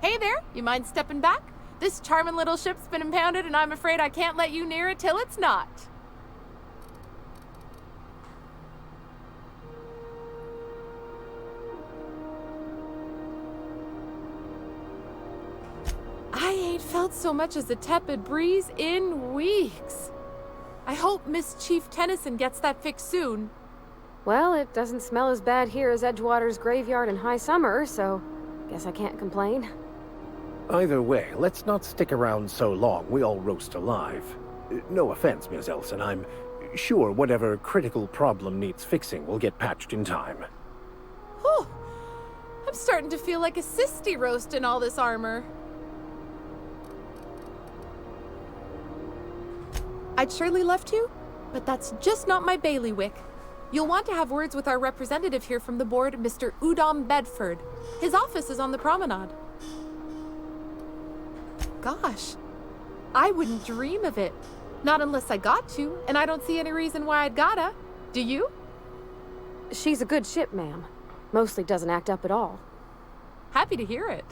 Hey there, you mind stepping back? This charming little ship's been impounded and I'm afraid I can't let you near it till it's not. I ain't felt so much as a tepid breeze in weeks. I hope Miss Chief Tennyson gets that fixed soon. Well, it doesn't smell as bad here as Edgewater's graveyard in high summer, so guess I can't complain. Either way, let's not stick around so long we all roast alive. No offense, Miss Elson, I'm sure whatever critical problem needs fixing will get patched in time. Whew. I'm starting to feel like a sisty roast in all this armor. I'd surely love to, but that's just not my bailiwick. You'll want to have words with our representative here from the board, Mr. Udom Bedford. His office is on the promenade. Gosh, I wouldn't dream of it. Not unless I got to, and I don't see any reason why I'd gotta. Do you? She's a good ship, ma'am. Mostly doesn't act up at all. Happy to hear it.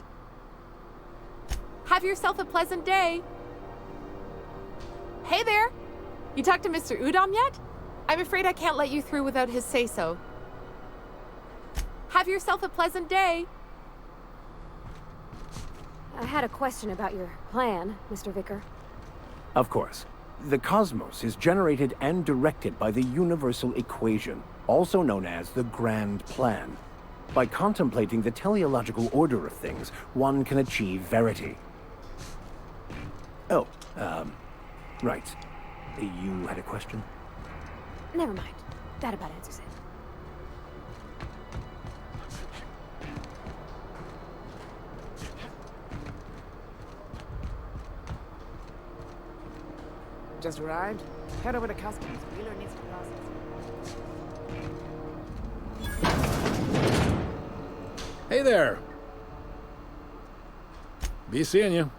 Have yourself a pleasant day. Hey there! You talked to Mr. Udom yet? I'm afraid I can't let you through without his say-so. Have yourself a pleasant day. I had a question about your plan, Mr. Vicar. Of course. The cosmos is generated and directed by the universal equation, also known as the Grand Plan. By contemplating the teleological order of things, one can achieve verity. Oh, right. You had a question? Never mind. That about answers it. Just arrived. Head over to customs. Wheeler needs to process. Hey there. Be seeing you.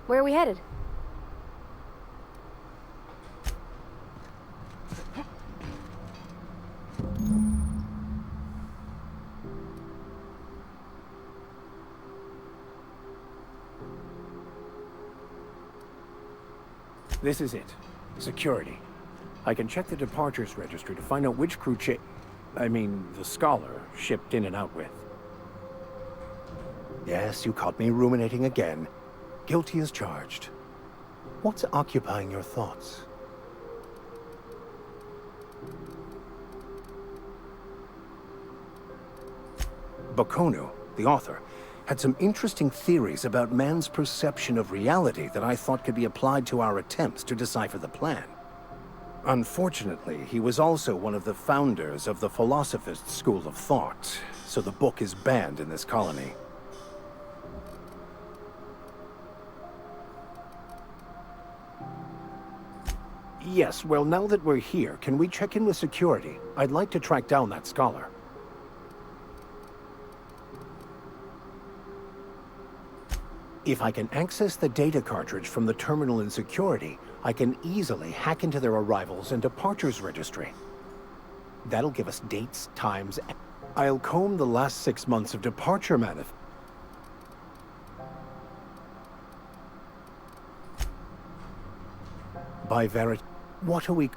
Where are we headed? This is it. Security. I can check the departures registry to find out which crew the Scholar shipped in and out with. Yes, you caught me ruminating again. Guilty as charged. What's occupying your thoughts? Bokonu, the author, had some interesting theories about man's perception of reality that I thought could be applied to our attempts to decipher the plan. Unfortunately, he was also one of the founders of the Philosophist School of Thought, so the book is banned in this colony. Yes, well, now that we're here, can we check in with security? I'd like to track down that scholar. If I can access the data cartridge from the terminal in security, I can easily hack into their arrivals and departures registry. That'll give us dates, times. I'll comb the last 6 months of departure manifest. By Verit, what are we?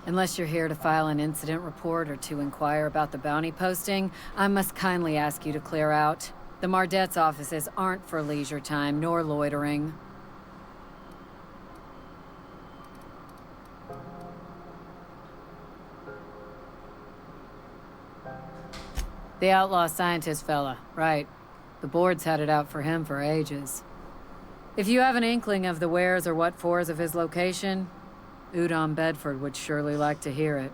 Unless you're here to file an incident report or to inquire about the bounty posting, I must kindly ask you to clear out. The Mardet's offices aren't for leisure time nor loitering. The outlaw scientist fella, right. The board's had it out for him for ages. If you have an inkling of the wheres or what fors of his location, Udom Bedford would surely like to hear it.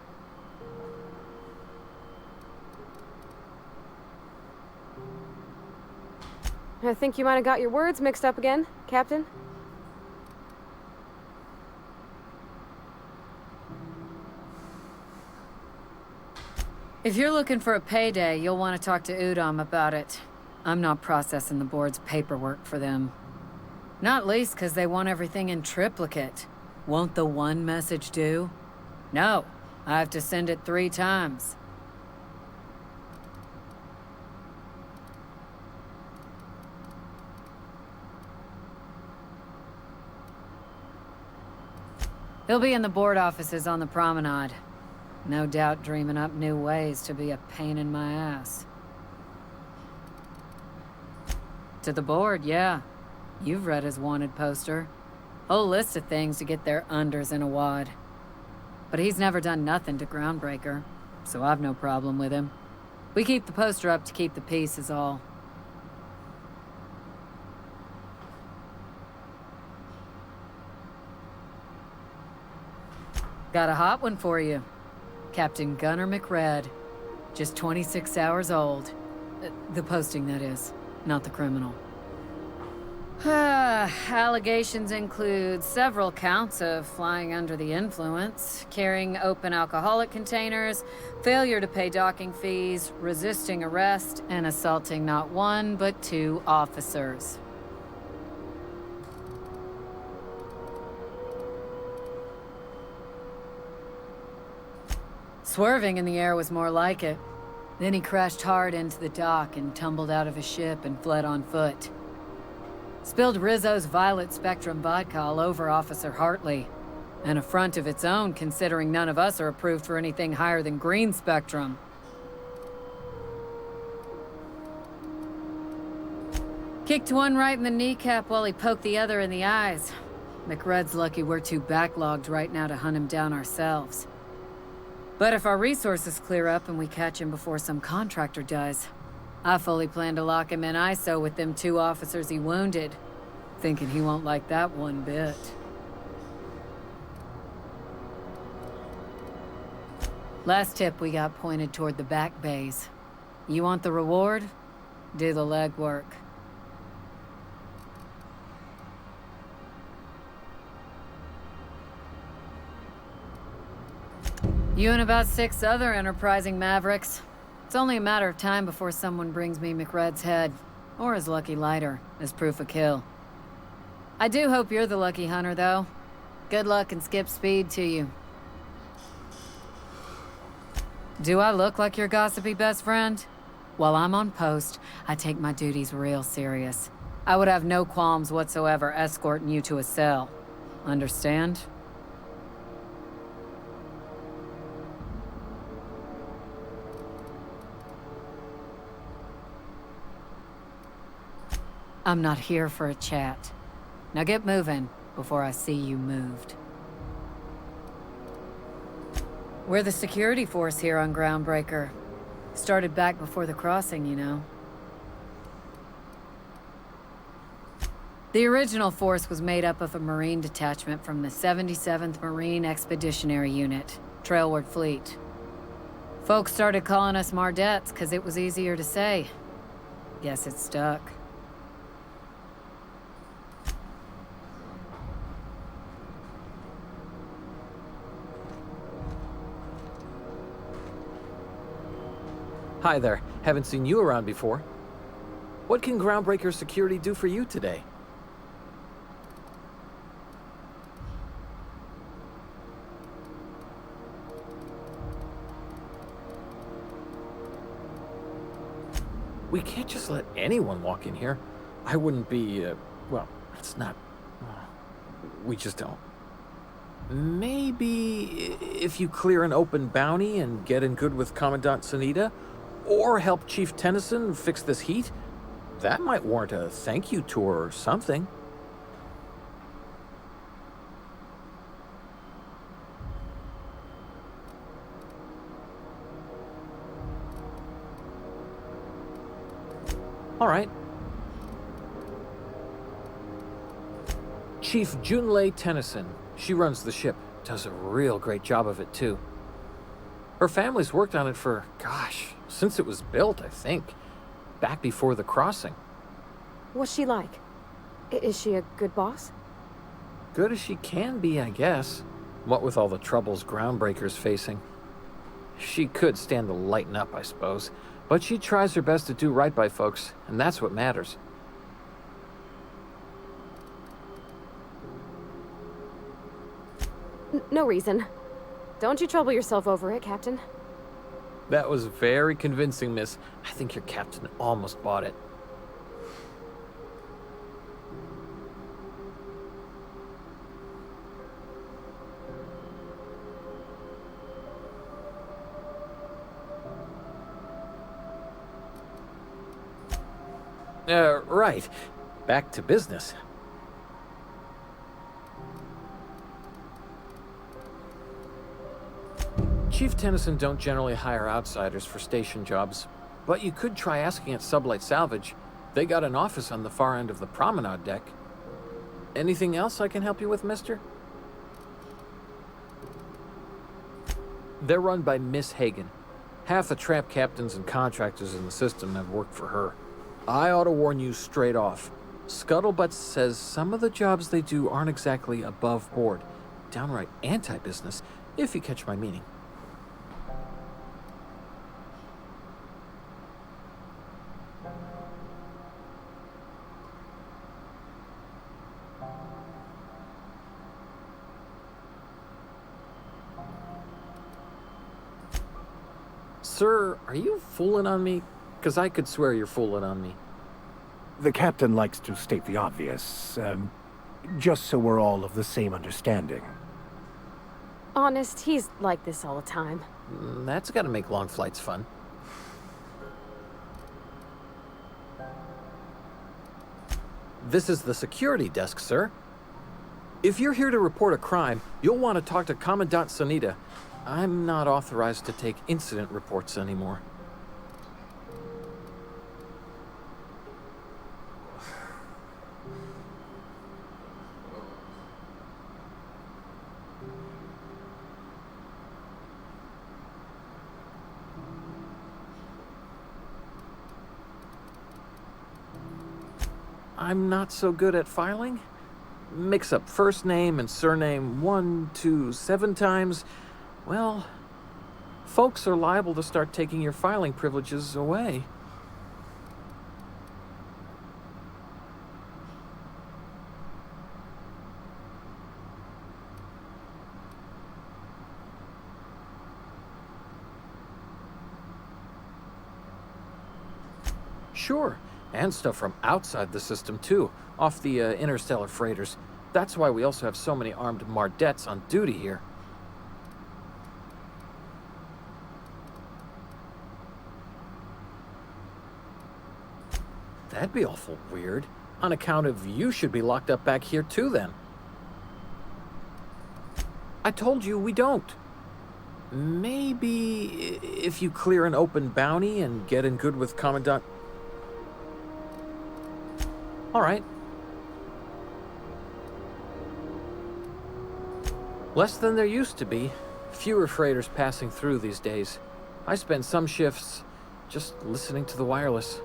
I think you might have got your words mixed up again, Captain. If you're looking for a payday, you'll want to talk to Udom about it. I'm not processing the board's paperwork for them. Not least because they want everything in triplicate. Won't the one message do? No, I have to send it 3 times. He'll be in the board offices on the promenade. No doubt dreaming up new ways to be a pain in my ass. To the board, yeah. You've read his wanted poster. Whole list of things to get their unders in a wad. But he's never done nothing to Groundbreaker, so I've no problem with him. We keep the poster up to keep the peace is all. Got a hot one for you. Captain Gunnar McRed. Just 26 hours old. The posting, that is, not the criminal. Allegations include several counts of flying under the influence, carrying open alcoholic containers, failure to pay docking fees, resisting arrest, and assaulting not 1 but 2 officers. Swerving in the air was more like it. Then he crashed hard into the dock and tumbled out of his ship and fled on foot. Spilled Rizzo's Violet Spectrum vodka all over Officer Hartley. An affront of its own, considering none of us are approved for anything higher than green spectrum. Kicked one right in the kneecap while he poked the other in the eyes. McRed's lucky we're too backlogged right now to hunt him down ourselves. But if our resources clear up and we catch him before some contractor does, I fully plan to lock him in ISO with them 2 officers he wounded, thinking he won't like that one bit. Last tip we got pointed toward the back bays. You want the reward? Do the legwork. You and about 6 other enterprising mavericks. It's only a matter of time before someone brings me McRed's head, or his lucky lighter, as proof of kill. I do hope you're the lucky hunter, though. Good luck and skip speed to you. Do I look like your gossipy best friend? While I'm on post, I take my duties real serious. I would have no qualms whatsoever escorting you to a cell. Understand? I'm not here for a chat. Now get moving before I see you moved. We're the security force here on Groundbreaker. Started back before the crossing, you know. The original force was made up of a Marine detachment from the 77th Marine Expeditionary Unit, Trailward Fleet. Folks started calling us Mardettes because it was easier to say. Guess it stuck. Hi there. Haven't seen you around before. What can Groundbreaker Security do for you today? We can't just let anyone walk in here. I wouldn't be, well, it's not... we just don't. Maybe if you clear an open bounty and get in good with Commandant Sunita, or help Chief Tennyson fix this heat, that might warrant a thank you tour or something. All right. Chief Junlei Tennyson. She runs the ship. Does a real great job of it, too. Her family's worked on it for, gosh, since it was built, I think. Back before the crossing. What's she like? Is she a good boss? Good as she can be, I guess. What with all the troubles Groundbreaker's facing. She could stand to lighten up, I suppose. But she tries her best to do right by folks, and that's what matters. No reason. Don't you trouble yourself over it, Captain. That was very convincing, miss. I think your captain almost bought it. Right. Back to business. Chief Tennyson don't generally hire outsiders for station jobs, but you could try asking at Sublight Salvage. They got an office on the far end of the promenade deck. Anything else I can help you with, mister? They're run by Miss Hagen. Half the tramp captains and contractors in the system have worked for her. I ought to warn you straight off. Scuttlebutt says some of the jobs they do aren't exactly above board. Downright anti-business, if you catch my meaning. Sir, are you fooling on me? Because I could swear you're fooling on me. The captain likes to state the obvious, just so we're all of the same understanding. Honest, he's like this all the time. That's gotta make long flights fun. This is the security desk, sir. If you're here to report a crime, you'll want to talk to Commandant Sunita. I'm not authorized to take incident reports anymore. I'm not so good at filing. Mix up first name and surname 1, 2, 7 times. Well, folks are liable to start taking your filing privileges away. Sure. And stuff from outside the system, too, off the interstellar freighters. That's why we also have so many armed Mardettes on duty here. That'd be awful weird. On account of you should be locked up back here, too, then. I told you we don't. Maybe if you clear an open bounty and get in good with Commandant... All right. Less than there used to be. Fewer freighters passing through these days. I spend some shifts just listening to the wireless.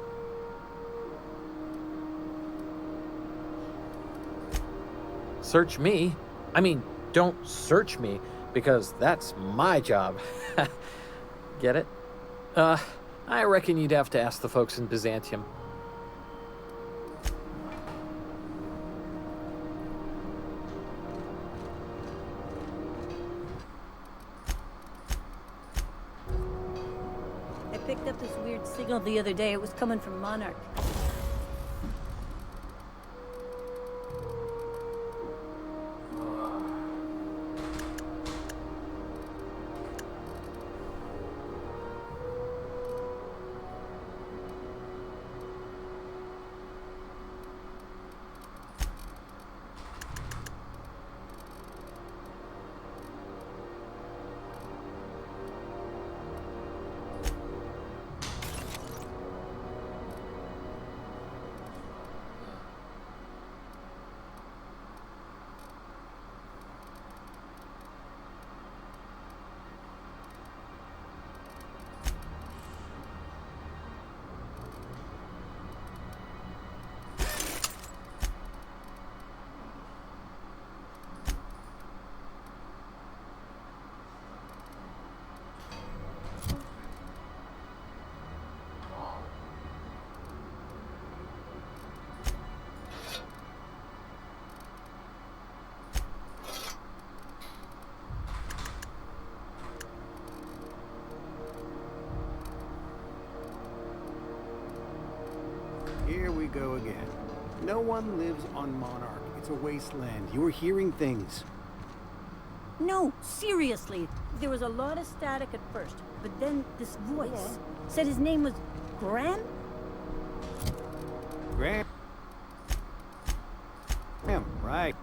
Search me? I mean, don't search me, because that's my job. Get it? I reckon you'd have to ask the folks in Byzantium. I picked up this weird signal the other day. It was coming from Monarch. Here we go again. No one lives on Monarch. It's a wasteland. You were hearing things. No, seriously. There was a lot of static at first, but then this voice said his name was Graham? Graham, right.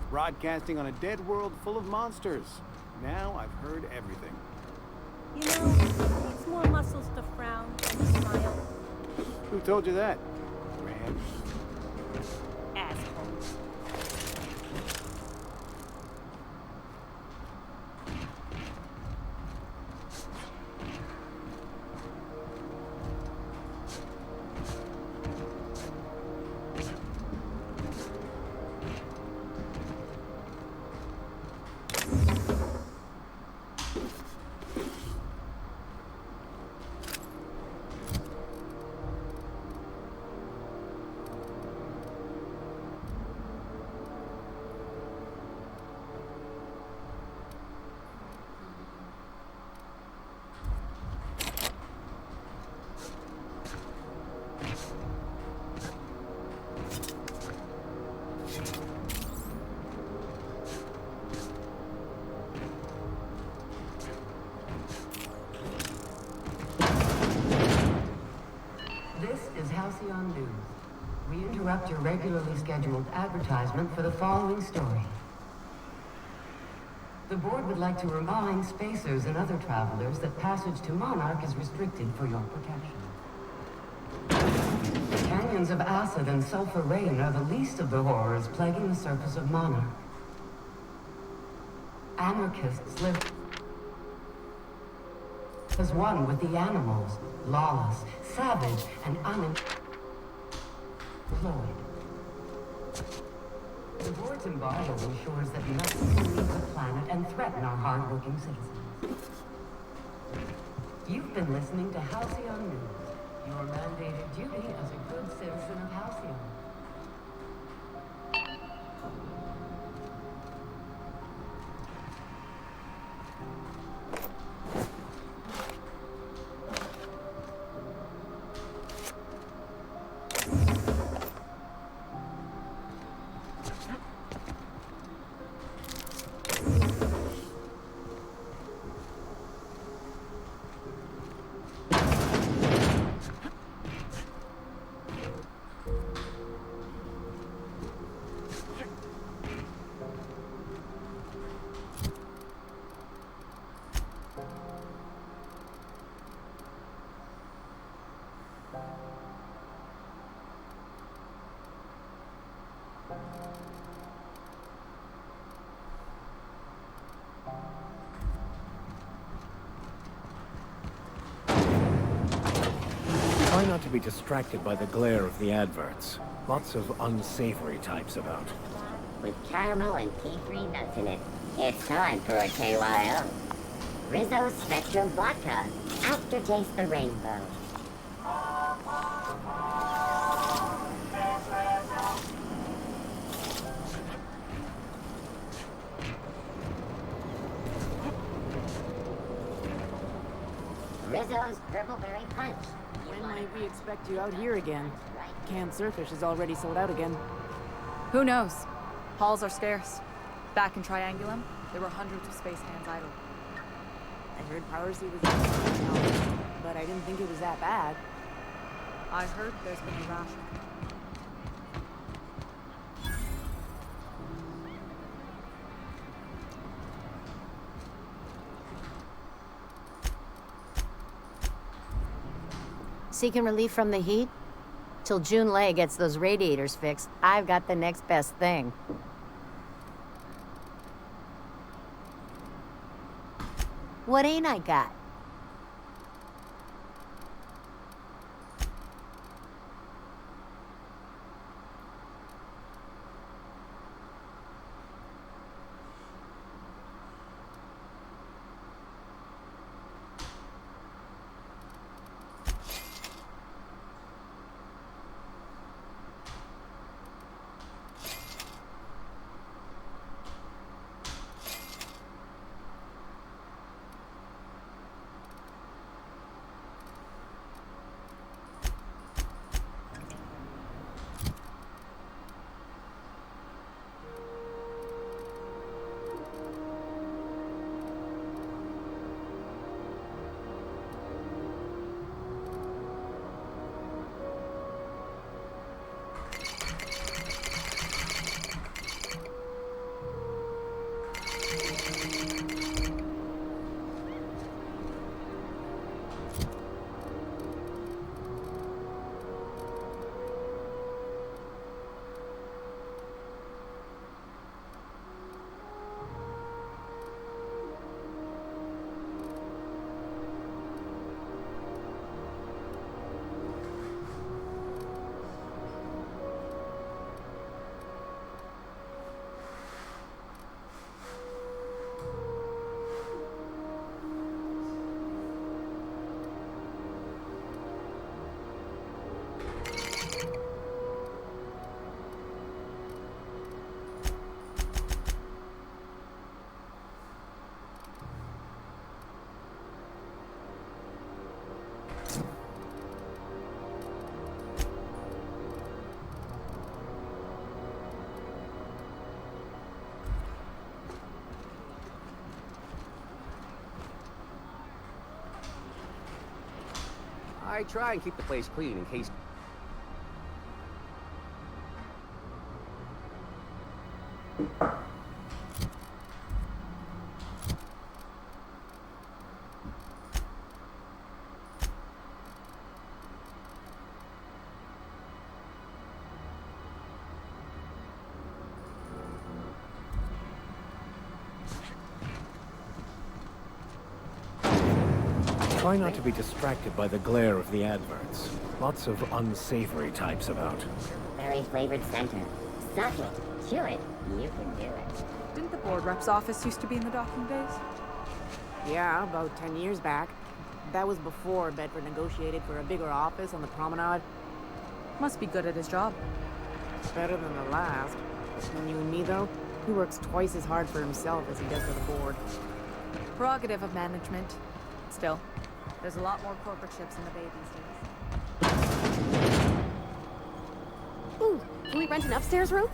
Broadcasting on a dead world full of monsters. Now I've heard everything. You know, needs more muscles to frown and smile. Who told you that? Graham. Asshole. This is Halcyon News. We interrupt your regularly scheduled advertisement for the following story. The board would like to remind spacers and other travelers that passage to Monarch is restricted for your protection. The canyons of acid and sulfur rain are the least of the horrors plaguing the surface of Monarch. Anarchists live as one with the animals, lawless, savage, and unemployed. The board's embargo ensures that nothing can leave the planet and threaten our hard-working citizens. You've been listening to Halcyon News, your mandated duty as a good citizen of Halcyon. not to be distracted by the glare of the adverts. Lots of unsavory types about. With caramel and tea-free nuts in it. It's time for a KYO. Rizzo Spectrum Vodka. Aftertaste the rainbow. Rizzo's Purple Berry Punch. When might we expect you out here again? Canned surfish is already sold out again. Who knows? Halls are scarce. Back in Triangulum, there were hundreds of space hands idle. I heard piracy was now, but I didn't think it was that bad. I heard there's been a rash. Seeking relief from the heat? Till June Lay gets those radiators fixed, I've got the next best thing. What ain't I got? I try and keep the place clean in case... Try not to be distracted by the glare of the adverts. Lots of unsavory types about. Berry flavored center. Suck it. Chew it. You can do it. Didn't the board rep's office used to be in the docking bays? Yeah, about 10 years back. That was before Bedford negotiated for a bigger office on the promenade. Must be good at his job. Better than the last. And you and me, though, he works twice as hard for himself as he does for the board. Prerogative of management. Still, there's a lot more corporate ships in the bay these days. Ooh, can we rent an upstairs room?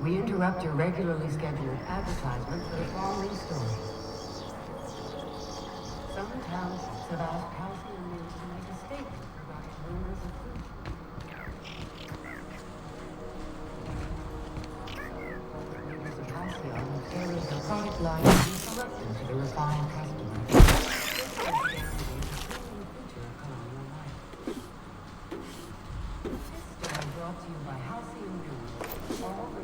We interrupt your regularly scheduled advertisement for the following story. Some towns have asked Halcyon News to make a statement regarding rumors of food. Members of Halcyon have tailored their product line to be selected to the refined customer. Brought to you by Halcyon News. All the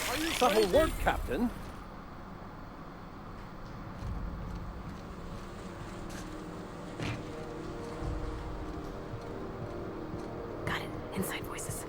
Are you subtle work, Captain. Got it. Inside voices.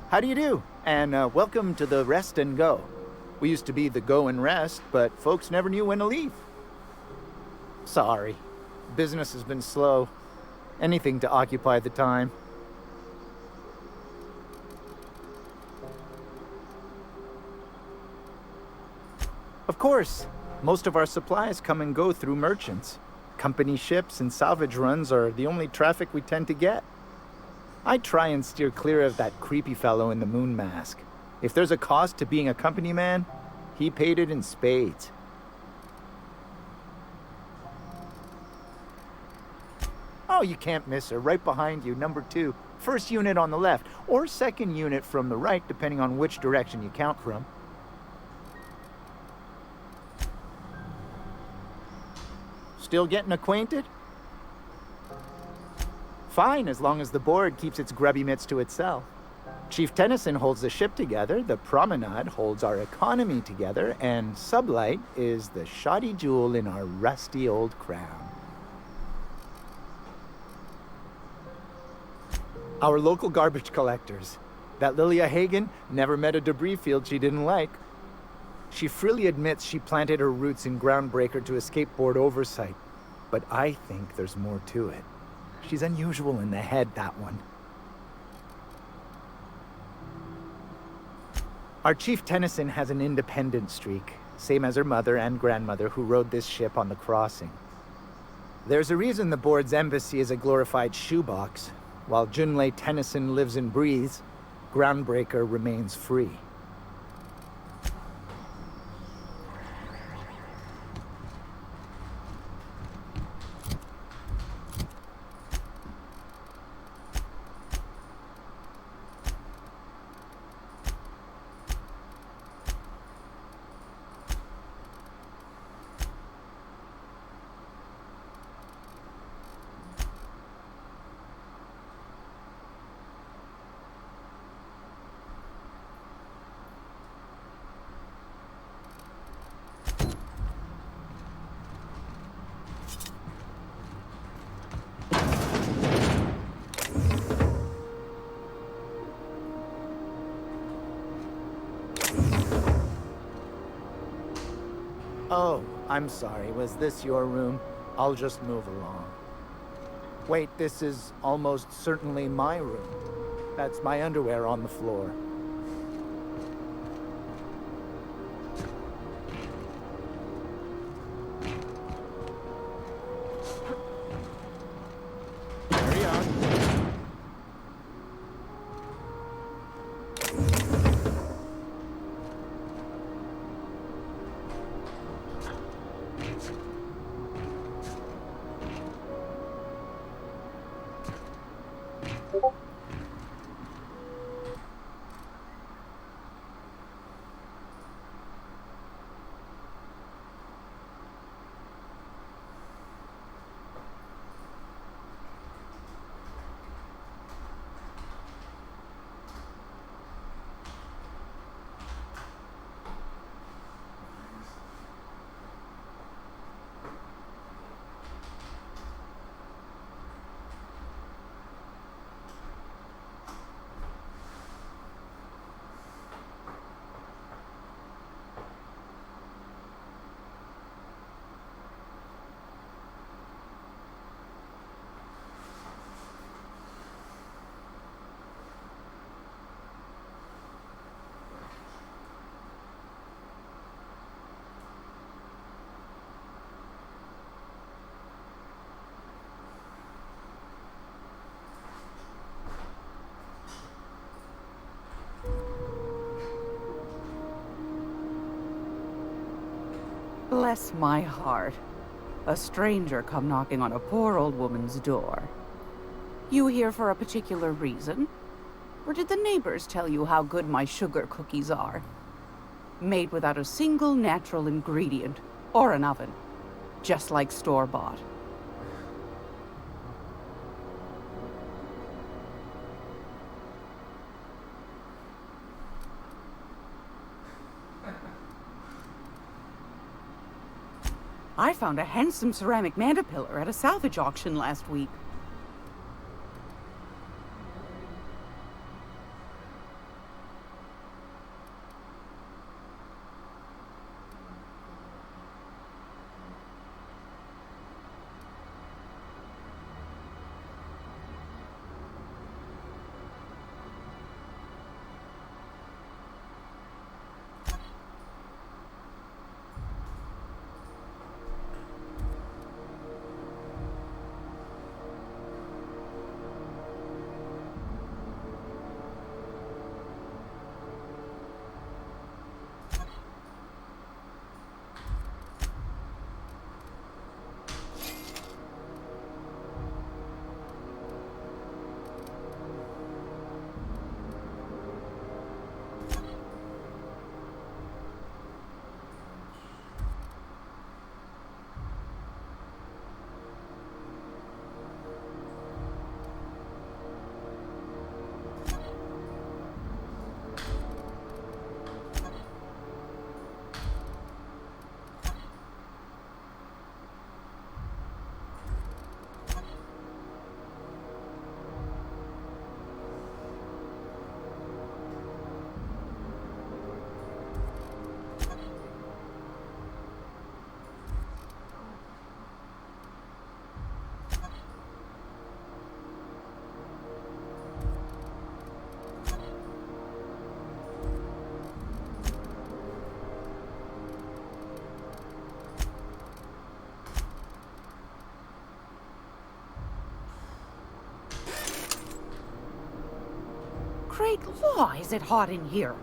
How do you do? And welcome to the Rest and Go. We used to be the Go and Rest, but folks never knew when to leave. Sorry. Business has been slow. Anything to occupy the time. Of course. Most of our supplies come and go through merchants. Company ships and salvage runs are the only traffic we tend to get. I try and steer clear of that creepy fellow in the moon mask. If there's a cost to being a company man, he paid it in spades. Oh, you can't miss her. Right behind you, number 2. First unit on the left, or second unit from the right, depending on which direction you count from. Still getting acquainted? Fine, as long as the board keeps its grubby mitts to itself. Chief Tennyson holds the ship together, the Promenade holds our economy together, and Sublight is the shoddy jewel in our rusty old crown. Our local garbage collectors. That Lilia Hagen never met a debris field she didn't like. She freely admits she planted her roots in Groundbreaker to escape board oversight, but I think there's more to it. She's unusual in the head, that one. Our Chief Tennyson has an independent streak, same as her mother and grandmother who rode this ship on the crossing. There's a reason the board's embassy is a glorified shoebox. While Junlei Tennyson lives and breathes, Groundbreaker remains free. Oh, I'm sorry. Was this your room? I'll just move along. Wait, this is almost certainly my room. That's my underwear on the floor. Carry on. Bless my heart. A stranger come knocking on a poor old woman's door. You here for a particular reason? Or did the neighbors tell you how good my sugar cookies are? Made without a single natural ingredient, or an oven. Just like store-bought. I found a handsome ceramic mandapillar at a salvage auction last week. Great law, is it hot in here?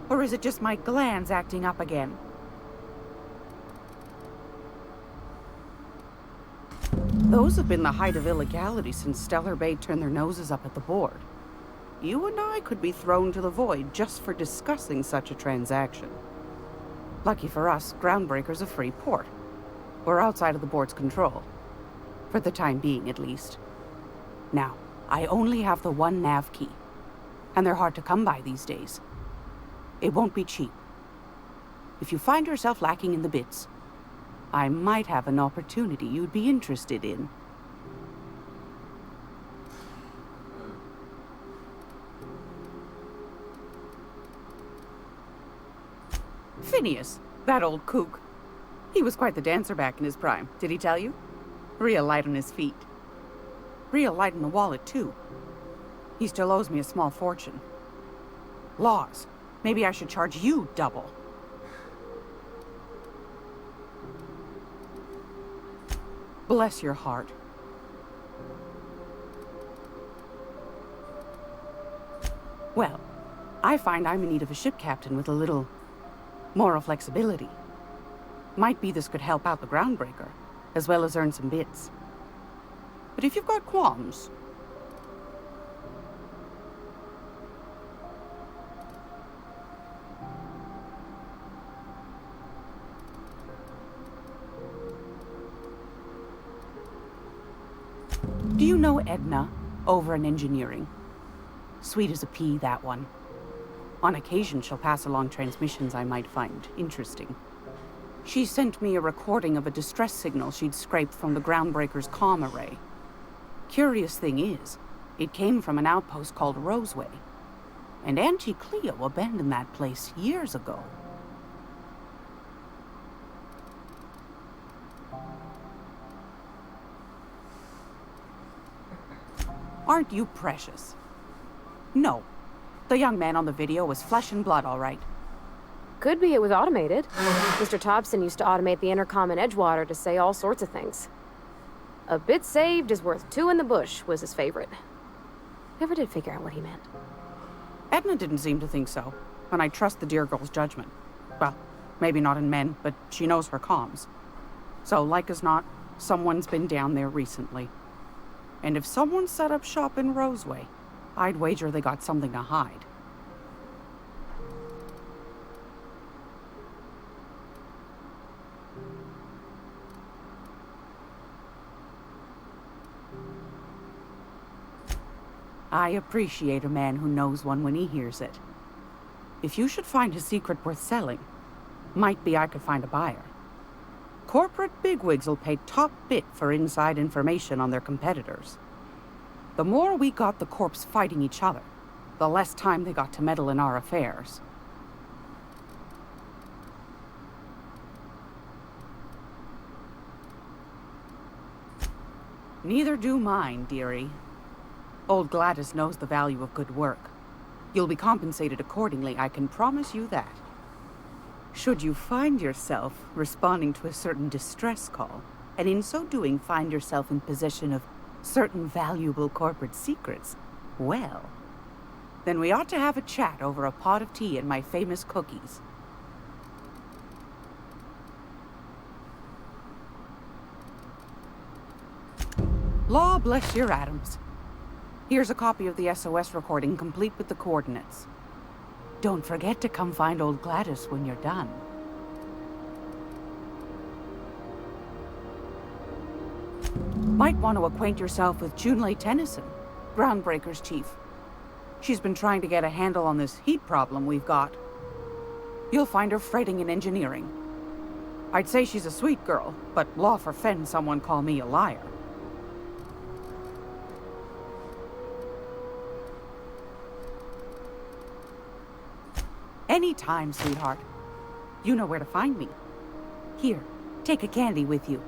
Or is it just my glands acting up again? Those have been the height of illegality since Stellar Bay turned their noses up at the board. You and I could be thrown to the void just for discussing such a transaction. Lucky for us, Groundbreaker's a free port. We're outside of the board's control. For the time being, at least. Now, I only have the one nav key. And they're hard to come by these days. It won't be cheap. If you find yourself lacking in the bits, I might have an opportunity you'd be interested in. Phineas, that old kook. He was quite the dancer back in his prime, did he tell you? Real light on his feet. Real light in the wallet, too. He still owes me a small fortune. Laws. Maybe I should charge you double. Bless your heart. Well, I find I'm in need of a ship captain with a little moral flexibility. Might be this could help out the Groundbreaker, as well as earn some bits. But if you've got qualms, do you know Edna, over in engineering? Sweet as a pea, that one. On occasion, she'll pass along transmissions I might find interesting. She sent me a recording of a distress signal she'd scraped from the Groundbreaker's comm array. Curious thing is, it came from an outpost called Roseway. And Auntie Cleo abandoned that place years ago. Aren't you precious? No. The young man on the video was flesh and blood, all right. Could be it was automated. Mr. Thompson used to automate the intercom in Edgewater to say all sorts of things. A bit saved is worth two in the bush was his favorite. Never did figure out what he meant. Edna didn't seem to think so, and I trust the dear girl's judgment. Well, Maybe not in men, but she knows her comms. So, like as not, someone's been down there recently. And if someone set up shop in Roseway, I'd wager they got something to hide. I appreciate a man who knows one when he hears it. If you should find a secret worth selling, might be I could find a buyer. Corporate bigwigs will pay top bit for inside information on their competitors. The more we got the corps fighting each other, the less time they got to meddle in our affairs. Neither do mine, dearie. Old Gladys knows the value of good work. You'll be compensated accordingly, I can promise you that. Should you find yourself responding to a certain distress call, and in so doing find yourself in possession of certain valuable corporate secrets, well, then we ought to have a chat over a pot of tea and my famous cookies. Law bless your atoms. Here's a copy of the SOS recording, complete with the coordinates. Don't forget to come find old Gladys when you're done. Might want to acquaint yourself with Junlei Tennyson, Groundbreaker's chief. She's been trying to get a handle on this heat problem we've got. You'll find her fretting in engineering. I'd say she's a sweet girl, but law forfend someone call me a liar. Anytime, sweetheart. You know where to find me. Here, take a candy with you.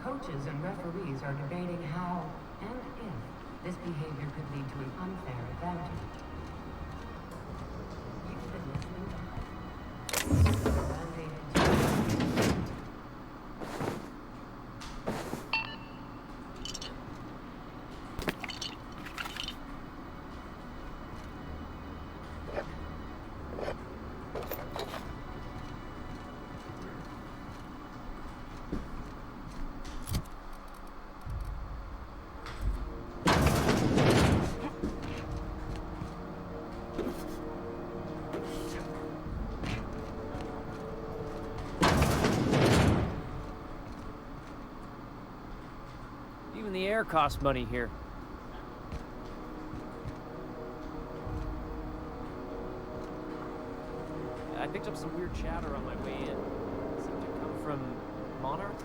Coaches and referees are debating how and if this behavior could lead to an unfair advantage. You've been listening to mandated. Even the air costs money here. I picked up some weird chatter on my way in. It seemed to come from Monarch?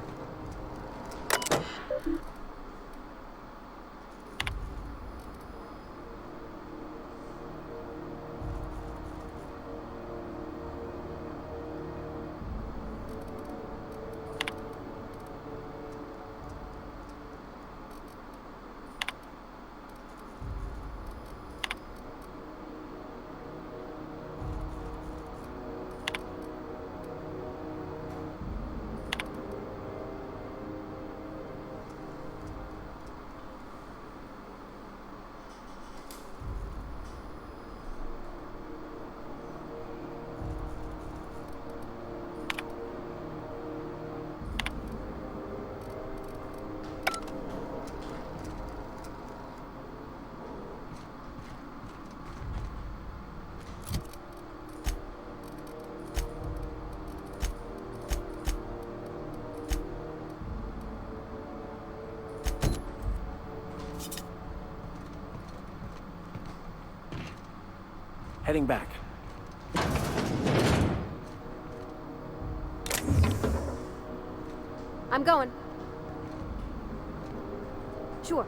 Heading back. I'm going. Sure.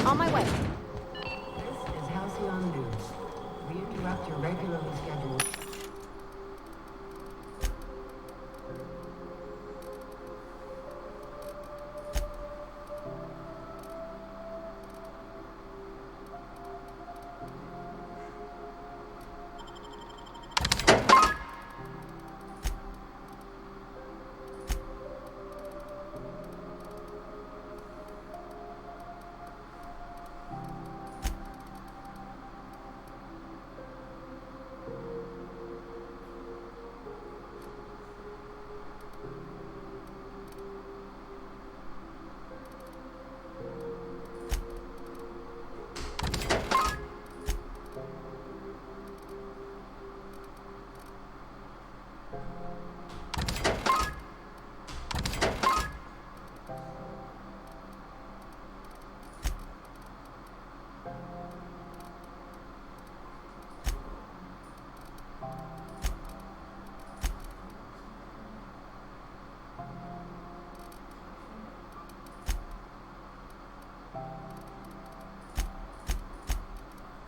On my way. This is Halcyon News. We interrupt your regularly scheduled...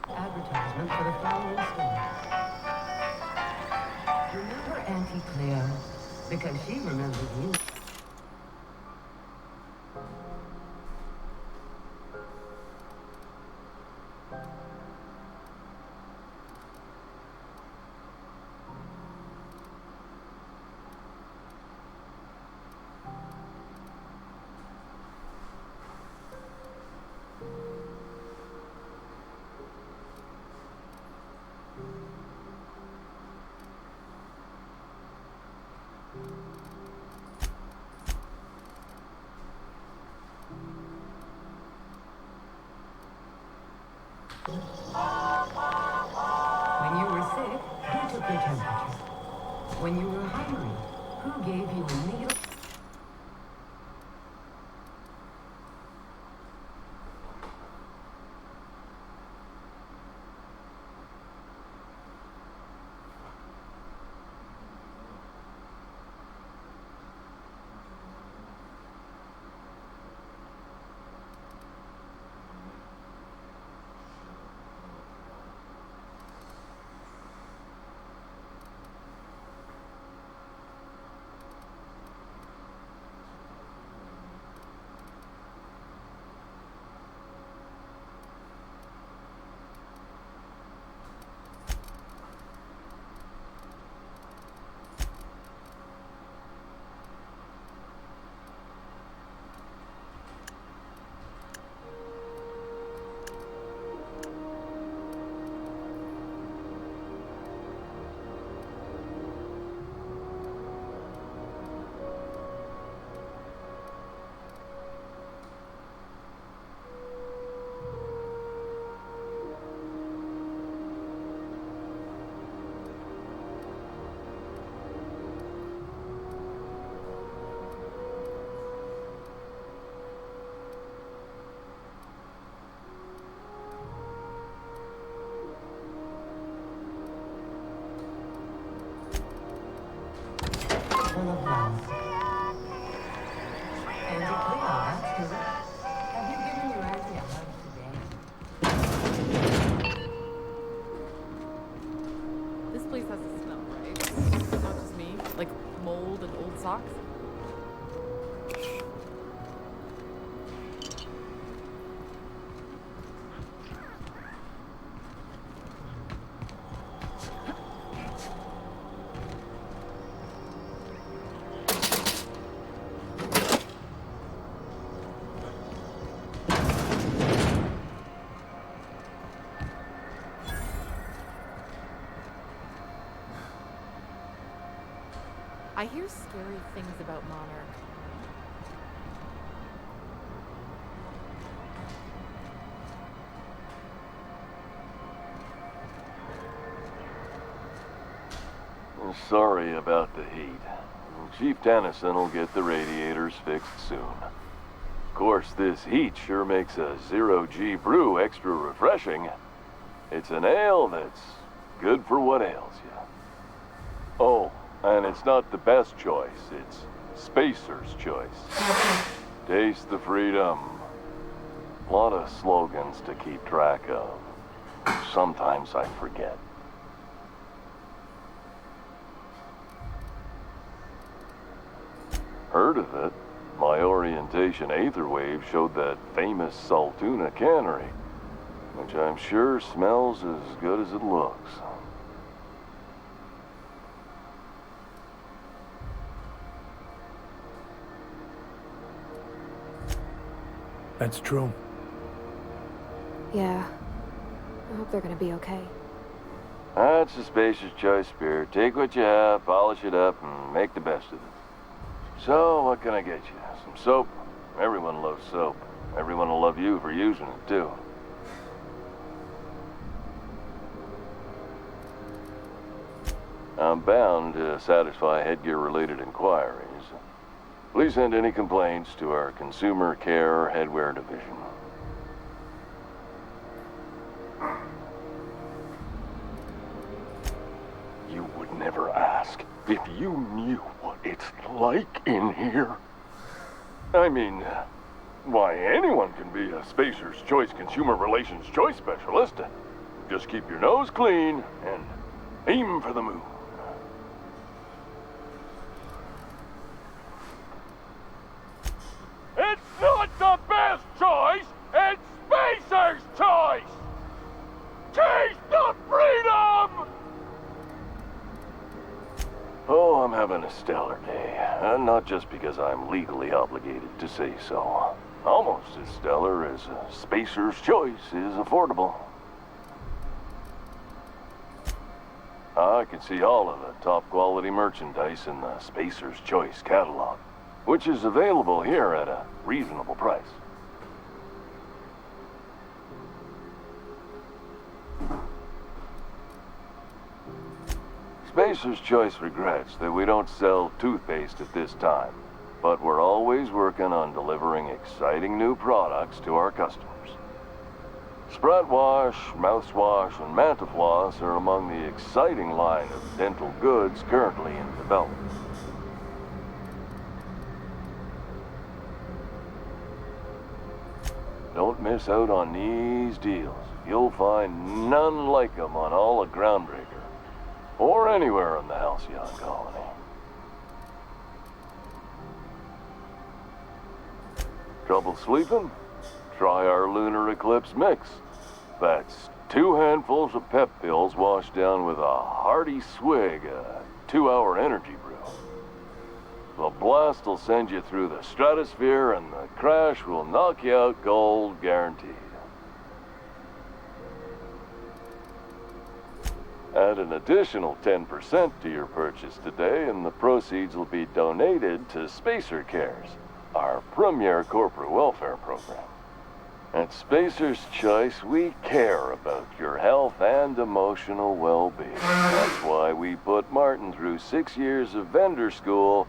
Advertisement for the following store. Remember Auntie Claire? Because she remembered you. When you were sick, who took your temperature? When you were hungry, who gave you a meal? Full of love. Auntie Cleo, that's good. Have you given your auntie a hug today? This place has a smell, right? It's not just me. Like mold and old socks. I hear scary things about Monarch. Sorry about the heat. Chief Tennyson will get the radiators fixed soon. Of course, this heat sure makes a zero-G brew extra refreshing. It's an ale that's good for what ails you. Oh, and it's not the best choice. It's Spacer's Choice. Taste the freedom. A lot of slogans to keep track of. Sometimes I forget. Heard of it? My orientation Aetherwave showed that famous Saltuna cannery, which I'm sure smells as good as it looks. That's true. Yeah. I hope they're gonna be okay. That's a Spacer's Choice beer. Take what you have, polish it up, and make the best of it. So, what can I get you? Some soap? Everyone loves soap. Everyone will love you for using it, too. I'm bound to satisfy headgear-related inquiries. Please send any complaints to our Consumer Care Headwear Division. You would never ask if you knew what it's like in here. I mean, why, anyone can be a Spacer's Choice Consumer Relations Choice Specialist. Just keep your nose clean and aim for the moon. It's not the best choice, it's Spacer's Choice! Taste the freedom! Oh, I'm having a stellar day. Not just because I'm legally obligated to say so. Almost as stellar as Spacer's Choice is affordable. I can see all of the top quality merchandise in the Spacer's Choice catalog, which is available here at a reasonable price. Spacer's Choice regrets that we don't sell toothpaste at this time, but we're always working on delivering exciting new products to our customers. Spread Wash, Mouthwash, and Mantafloss are among the exciting line of dental goods currently in development. Don't miss out on these deals. You'll find none like them on all of Groundbreaker, or anywhere in the Halcyon Colony. Trouble sleeping? Try our Lunar Eclipse Mix. That's 2 handfuls of pep pills washed down with a hearty swig of 2-hour energy brew. The blast will send you through the stratosphere, and the crash will knock you out cold, guaranteed. Add an additional 10% to your purchase today, and the proceeds will be donated to Spacer Cares, our premier corporate welfare program. At Spacer's Choice, we care about your health and emotional well-being. That's why we put Martin through 6 years of vendor school,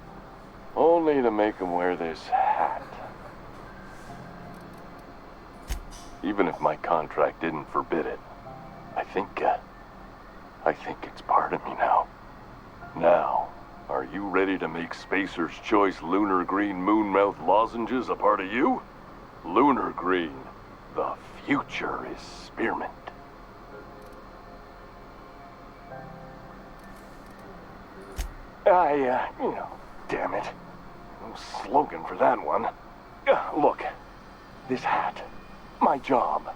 only to make him wear this hat. Even if my contract didn't forbid it, I think it's part of me now. Now, are you ready to make Spacer's Choice Lunar Green Moonmouth lozenges a part of you? Lunar Green, the future is spearmint. Damn it. No slogan for that one. Look, this hat, my job.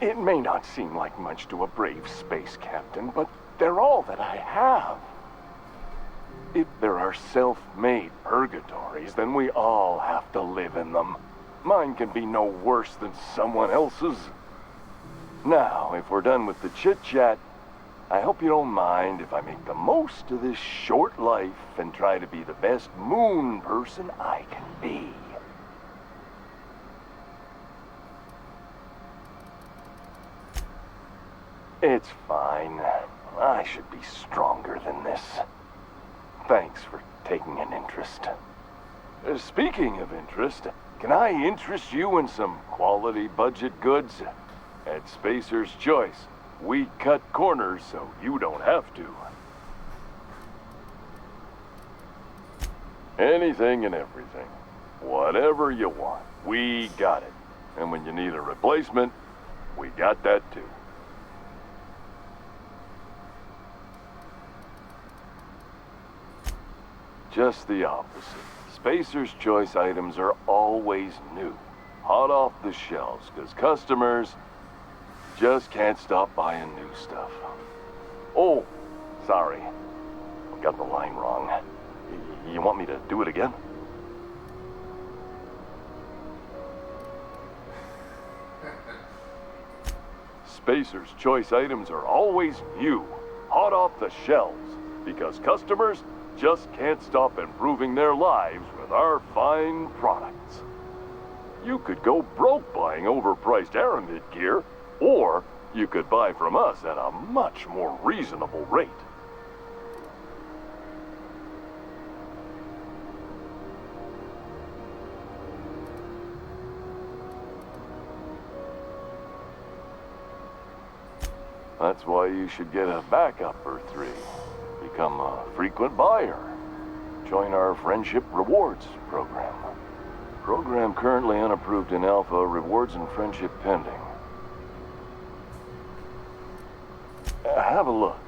It may not seem like much to a brave space captain, but they're all that I have. If there are self-made purgatories, then we all have to live in them. Mine can be no worse than someone else's. Now, if we're done with the chit-chat, I hope you don't mind if I make the most of this short life and try to be the best moon person I can be. It's fine. I should be stronger than this. Thanks for taking an interest. Speaking of interest, can I interest you in some quality budget goods? At Spacer's Choice, we cut corners so you don't have to. Anything and everything. Whatever you want, we got it. And when you need a replacement, we got that too. Just the opposite. Spacer's Choice items are always new, hot off the shelves, because customers just can't stop buying new stuff. Oh, sorry. Got the line wrong. You want me to do it again? Spacer's Choice items are always new, hot off the shelves, because customers just can't stop improving their lives with our fine products. You could go broke buying overpriced Aramid gear, or you could buy from us at a much more reasonable rate. That's why you should get a backup or 3. Become a frequent buyer. Join our Friendship Rewards program. Program currently unapproved in Alpha, rewards and friendship pending. Have a look.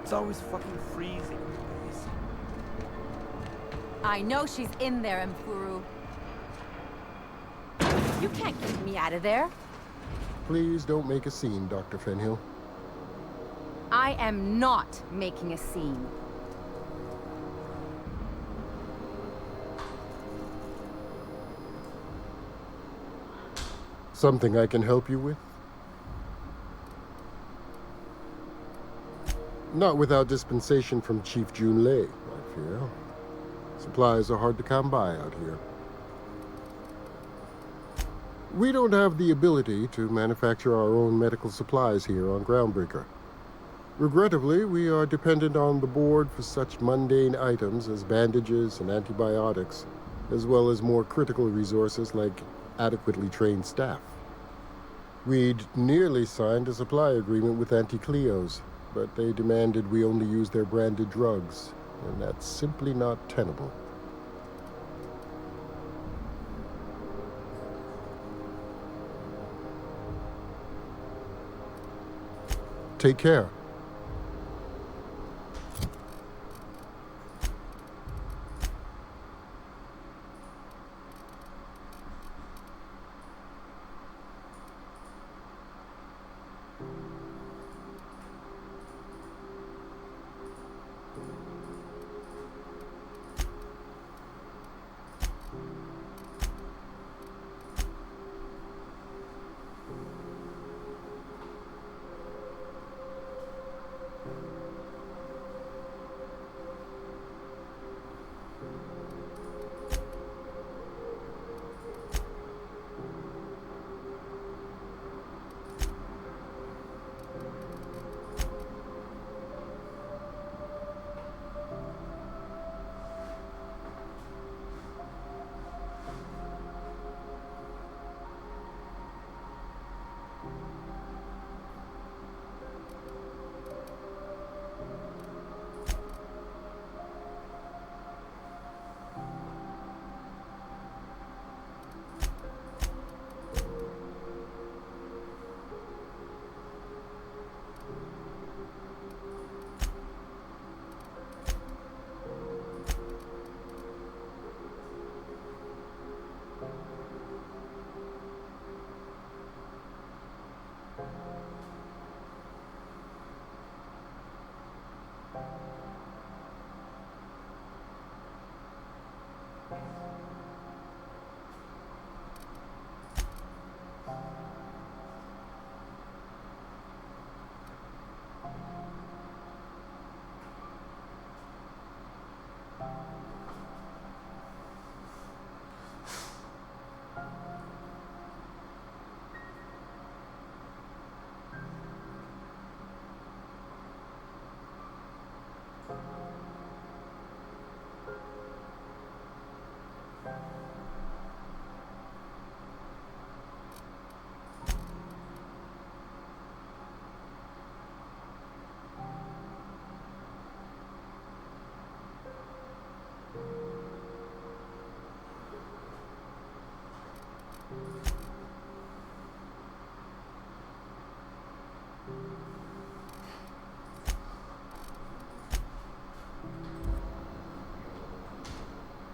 It's always fucking freezing. I know she's in there, Mfuru. You can't keep me out of there. Please don't make a scene, Dr. Fenhill. I am not making a scene. Something I can help you with? Not without dispensation from Chief Junlei, I fear. Supplies are hard to come by out here. We don't have the ability to manufacture our own medical supplies here on Groundbreaker. Regrettably, we are dependent on the board for such mundane items as bandages and antibiotics, as well as more critical resources like adequately trained staff. We'd nearly signed a supply agreement with Anti-Cleos, but they demanded we only use their branded drugs, and that's simply not tenable. Take care.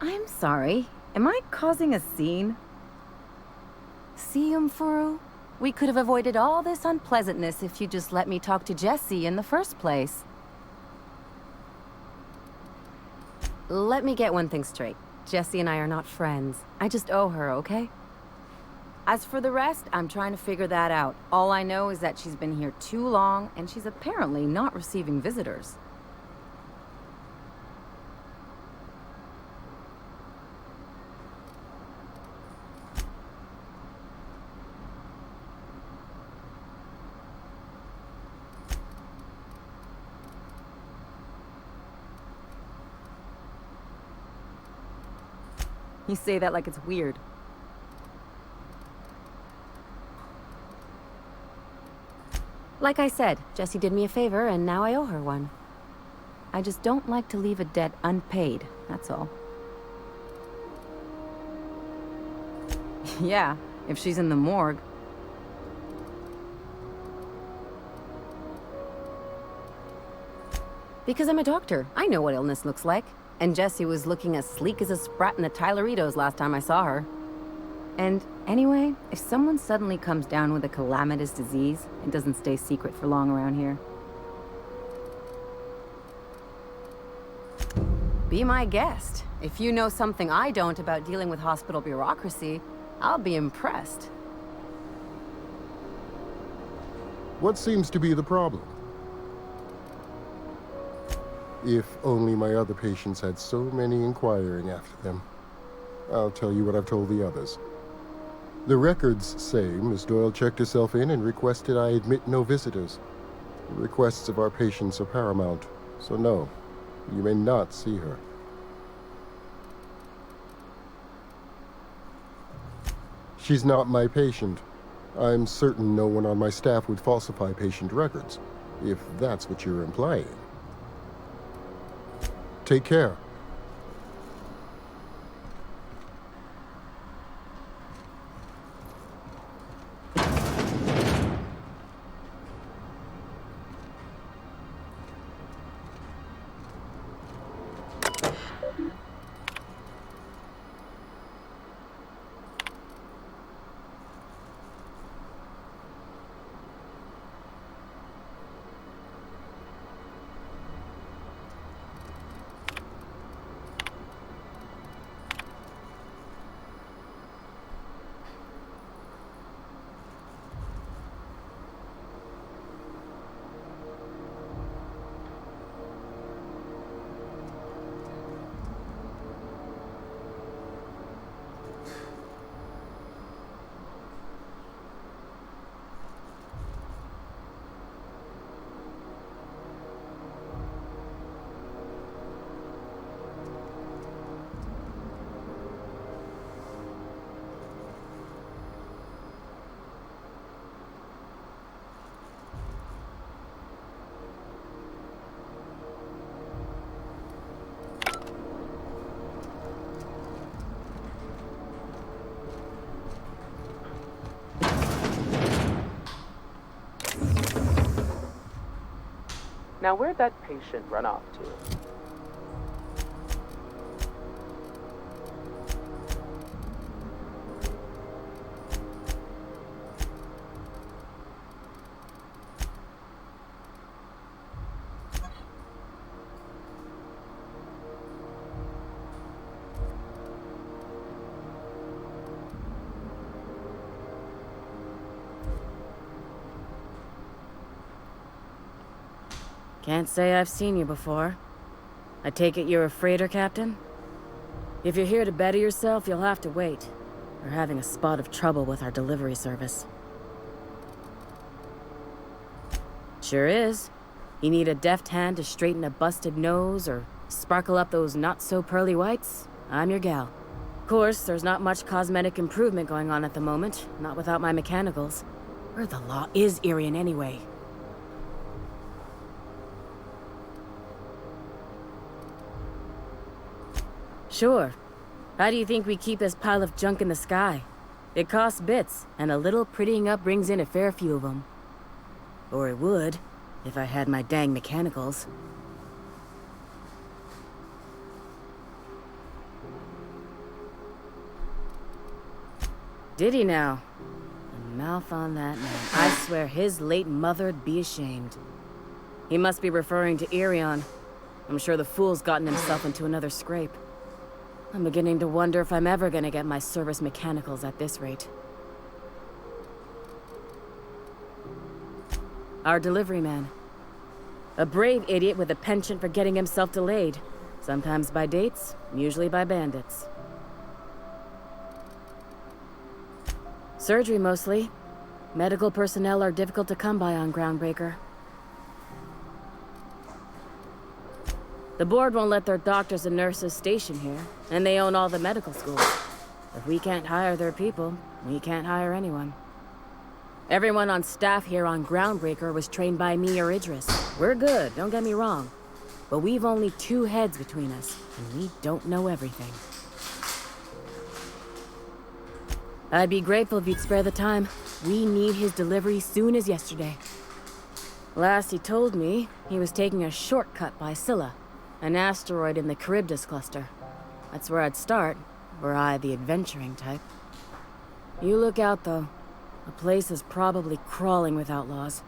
I'm sorry. Am I causing a scene? See, Furu? We could have avoided all this unpleasantness if you just let me talk to Jessie in the first place. Let me get one thing straight. Jessie and I are not friends. I just owe her, okay? As for the rest, I'm trying to figure that out. All I know is that she's been here too long, and she's apparently not receiving visitors. You say that like it's weird. Like I said, Jessie did me a favor, and now I owe her one. I just don't like to leave a debt unpaid, that's all. Yeah, if she's in the morgue. Because I'm a doctor. I know what illness looks like. And Jessie was looking as sleek as a sprat in the Tyleritos last time I saw her. And anyway, if someone suddenly comes down with a calamitous disease, it doesn't stay secret for long around here. Be my guest. If you know something I don't about dealing with hospital bureaucracy, I'll be impressed. What seems to be the problem? If only my other patients had so many inquiring after them. I'll tell you what I've told the others. The records say Miss Doyle checked herself in and requested I admit no visitors. The requests of our patients are paramount, so no, you may not see her. She's not my patient. I'm certain no one on my staff would falsify patient records, if that's what you're implying. Take care. Now, where'd that patient run off to? Can't say I've seen you before. I take it you're a freighter captain? If you're here to better yourself, you'll have to wait. We're having a spot of trouble with our delivery service. Sure is. You need a deft hand to straighten a busted nose or sparkle up those not-so-pearly whites? I'm your gal. Of course, there's not much cosmetic improvement going on at the moment, not without my mechanicals. Where the law is Irian anyway? Sure. How do you think we keep this pile of junk in the sky? It costs bits, and a little prettying up brings in a fair few of them. Or it would, if I had my dang mechanicals. Did he now? The mouth on that man. I swear his late mother'd be ashamed. He must be referring to Irion. I'm sure the fool's gotten himself into another scrape. I'm beginning to wonder if I'm ever gonna get my service mechanicals at this rate. Our delivery man. A brave idiot with a penchant for getting himself delayed. Sometimes by dates, usually by bandits. Surgery mostly. Medical personnel are difficult to come by on Groundbreaker. The board won't let their doctors and nurses station here, and they own all the medical schools. If we can't hire their people, we can't hire anyone. Everyone on staff here on Groundbreaker was trained by me or Idris. We're good, don't get me wrong. But we've only 2 heads between us, and we don't know everything. I'd be grateful if you'd spare the time. We need his delivery soon as yesterday. Last he told me, he was taking a shortcut by Scylla, an asteroid in the Charybdis cluster. That's where I'd start, were I the adventuring type. You look out, though. The place is probably crawling with outlaws.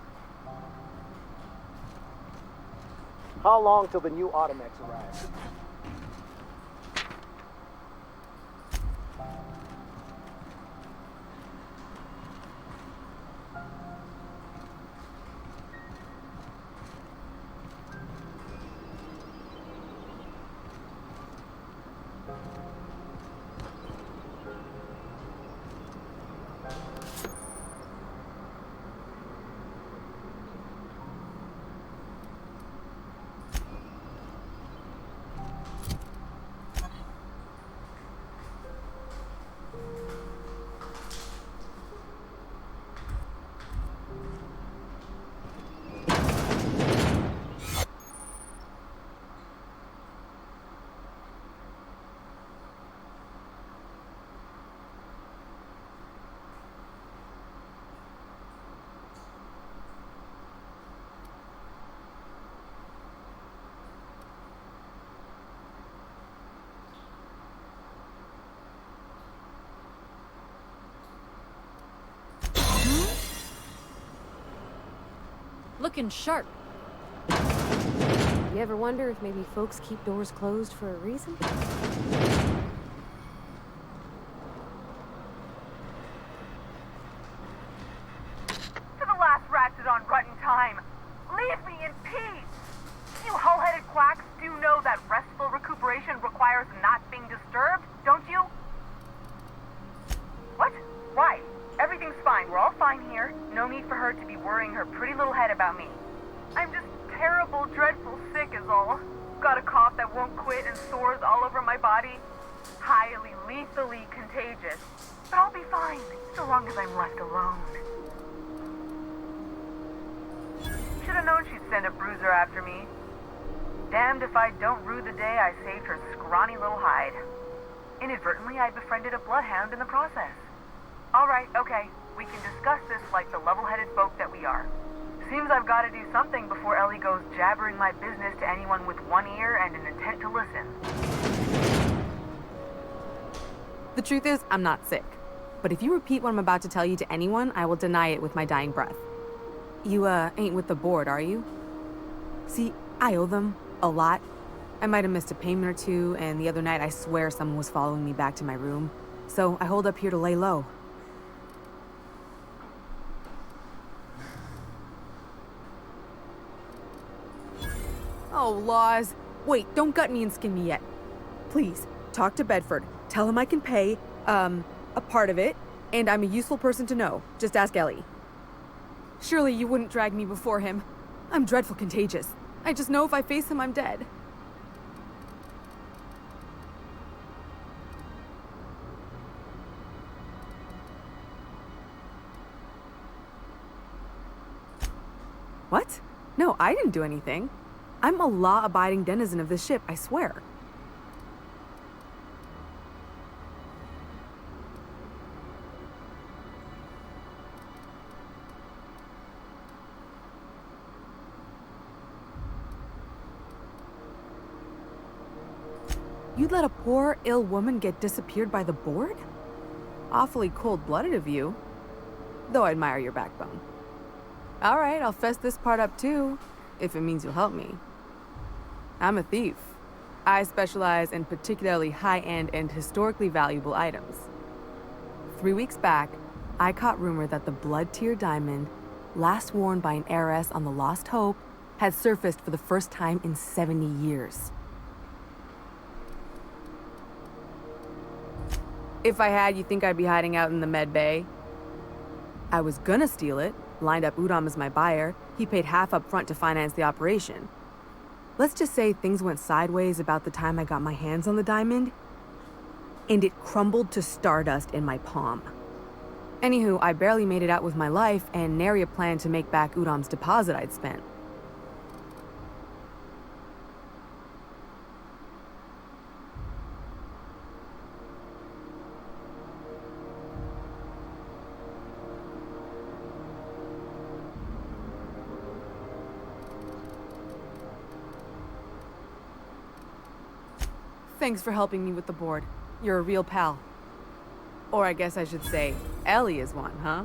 How long till the new Automex arrives? Looking sharp. You ever wonder if maybe folks keep doors closed for a reason? To the last ratchet on rotten time. Leave me in peace. You hull-headed quacks do know that restful recuperation requires not being disturbed, don't you? What? Why? Everything's fine. We're all fine here. No need for her to be worrying her pretty little head about me. I'm just terrible, dreadful sick is all. Got a cough that won't quit and sores all over my body. Highly, lethally contagious. But I'll be fine, so long as I'm left alone. Should have known she'd send a bruiser after me. Damned if I don't rue the day I saved her scrawny little hide. Inadvertently, I befriended a bloodhound in the process. All right, okay. We can discuss this like the level-headed folk that we are. Seems I've got to do something before Ellie goes jabbering my business to anyone with one ear and an intent to listen. The truth is, I'm not sick. But if you repeat what I'm about to tell you to anyone, I will deny it with my dying breath. You, ain't with the board, are you? See, I owe them a lot. I might have missed a payment or two, and the other night I swear someone was following me back to my room. So I hold up here to lay low. Oh, laws. Wait, don't gut me and skin me yet. Please, talk to Bedford. Tell him I can pay, a part of it, and I'm a useful person to know. Just ask Ellie. Surely you wouldn't drag me before him. I'm dreadful contagious. I just know if I face him, I'm dead. What? No, I didn't do anything. I'm a law-abiding denizen of this ship, I swear. You'd let a poor, ill woman get disappeared by the board? Awfully cold-blooded of you. Though I admire your backbone. All right, I'll fess this part up too, if it means you'll help me. I'm a thief. I specialize in particularly high-end and historically valuable items. 3 weeks back, I caught rumor that the Blood Tear diamond, last worn by an heiress on the Lost Hope, had surfaced for the first time in 70 years. If I had, you think I'd be hiding out in the Med Bay? I was gonna steal it, lined up Udom as my buyer. He paid half up front to finance the operation. Let's just say things went sideways about the time I got my hands on the diamond, and it crumbled to stardust in my palm. Anywho, I barely made it out with my life, and nary a plan to make back Udom's deposit I'd spent. Thanks for helping me with the board. You're a real pal. Or I guess I should say, Ellie is one, huh?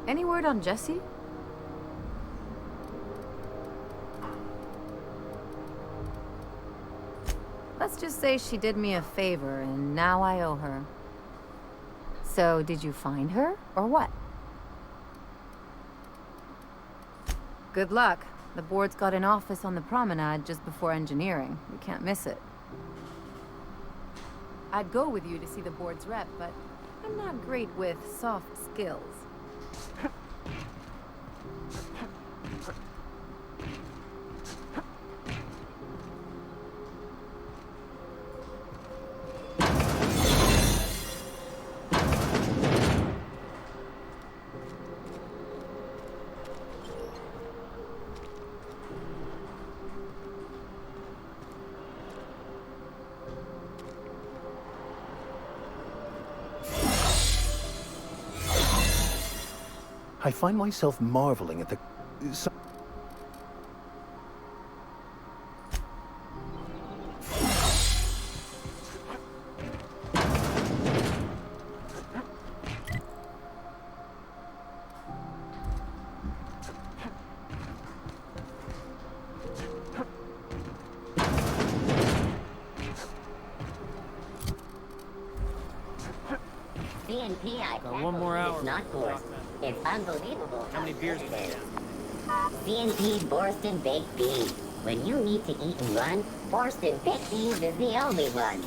Any word on Jessie? Let's just say she did me a favor, and now I owe her. So, did you find her, or what? Good luck. The board's got an office on the promenade just before engineering. You can't miss it. I'd go with you to see the board's rep, but I'm not great with soft skills. I find myself marveling at the... CNP, I Got one more hour. It's not forced. It's unbelievable. How many beers it is. CNP Borston Baked Beans. When you need to eat and run, Borston Baked Beans is the only one.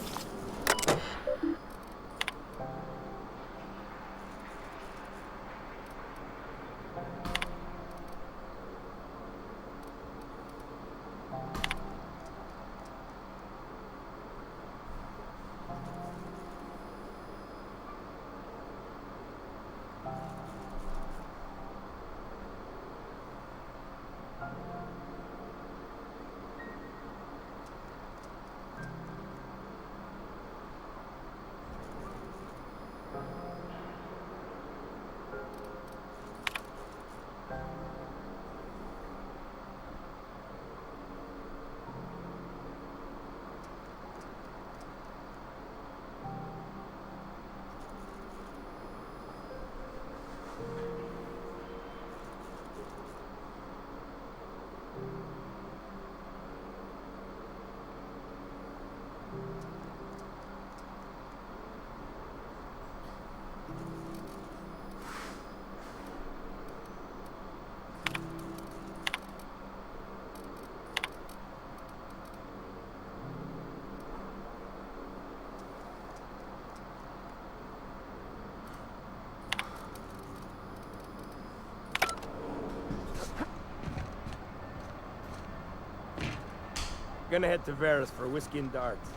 Gonna head to Varus for whiskey and darts.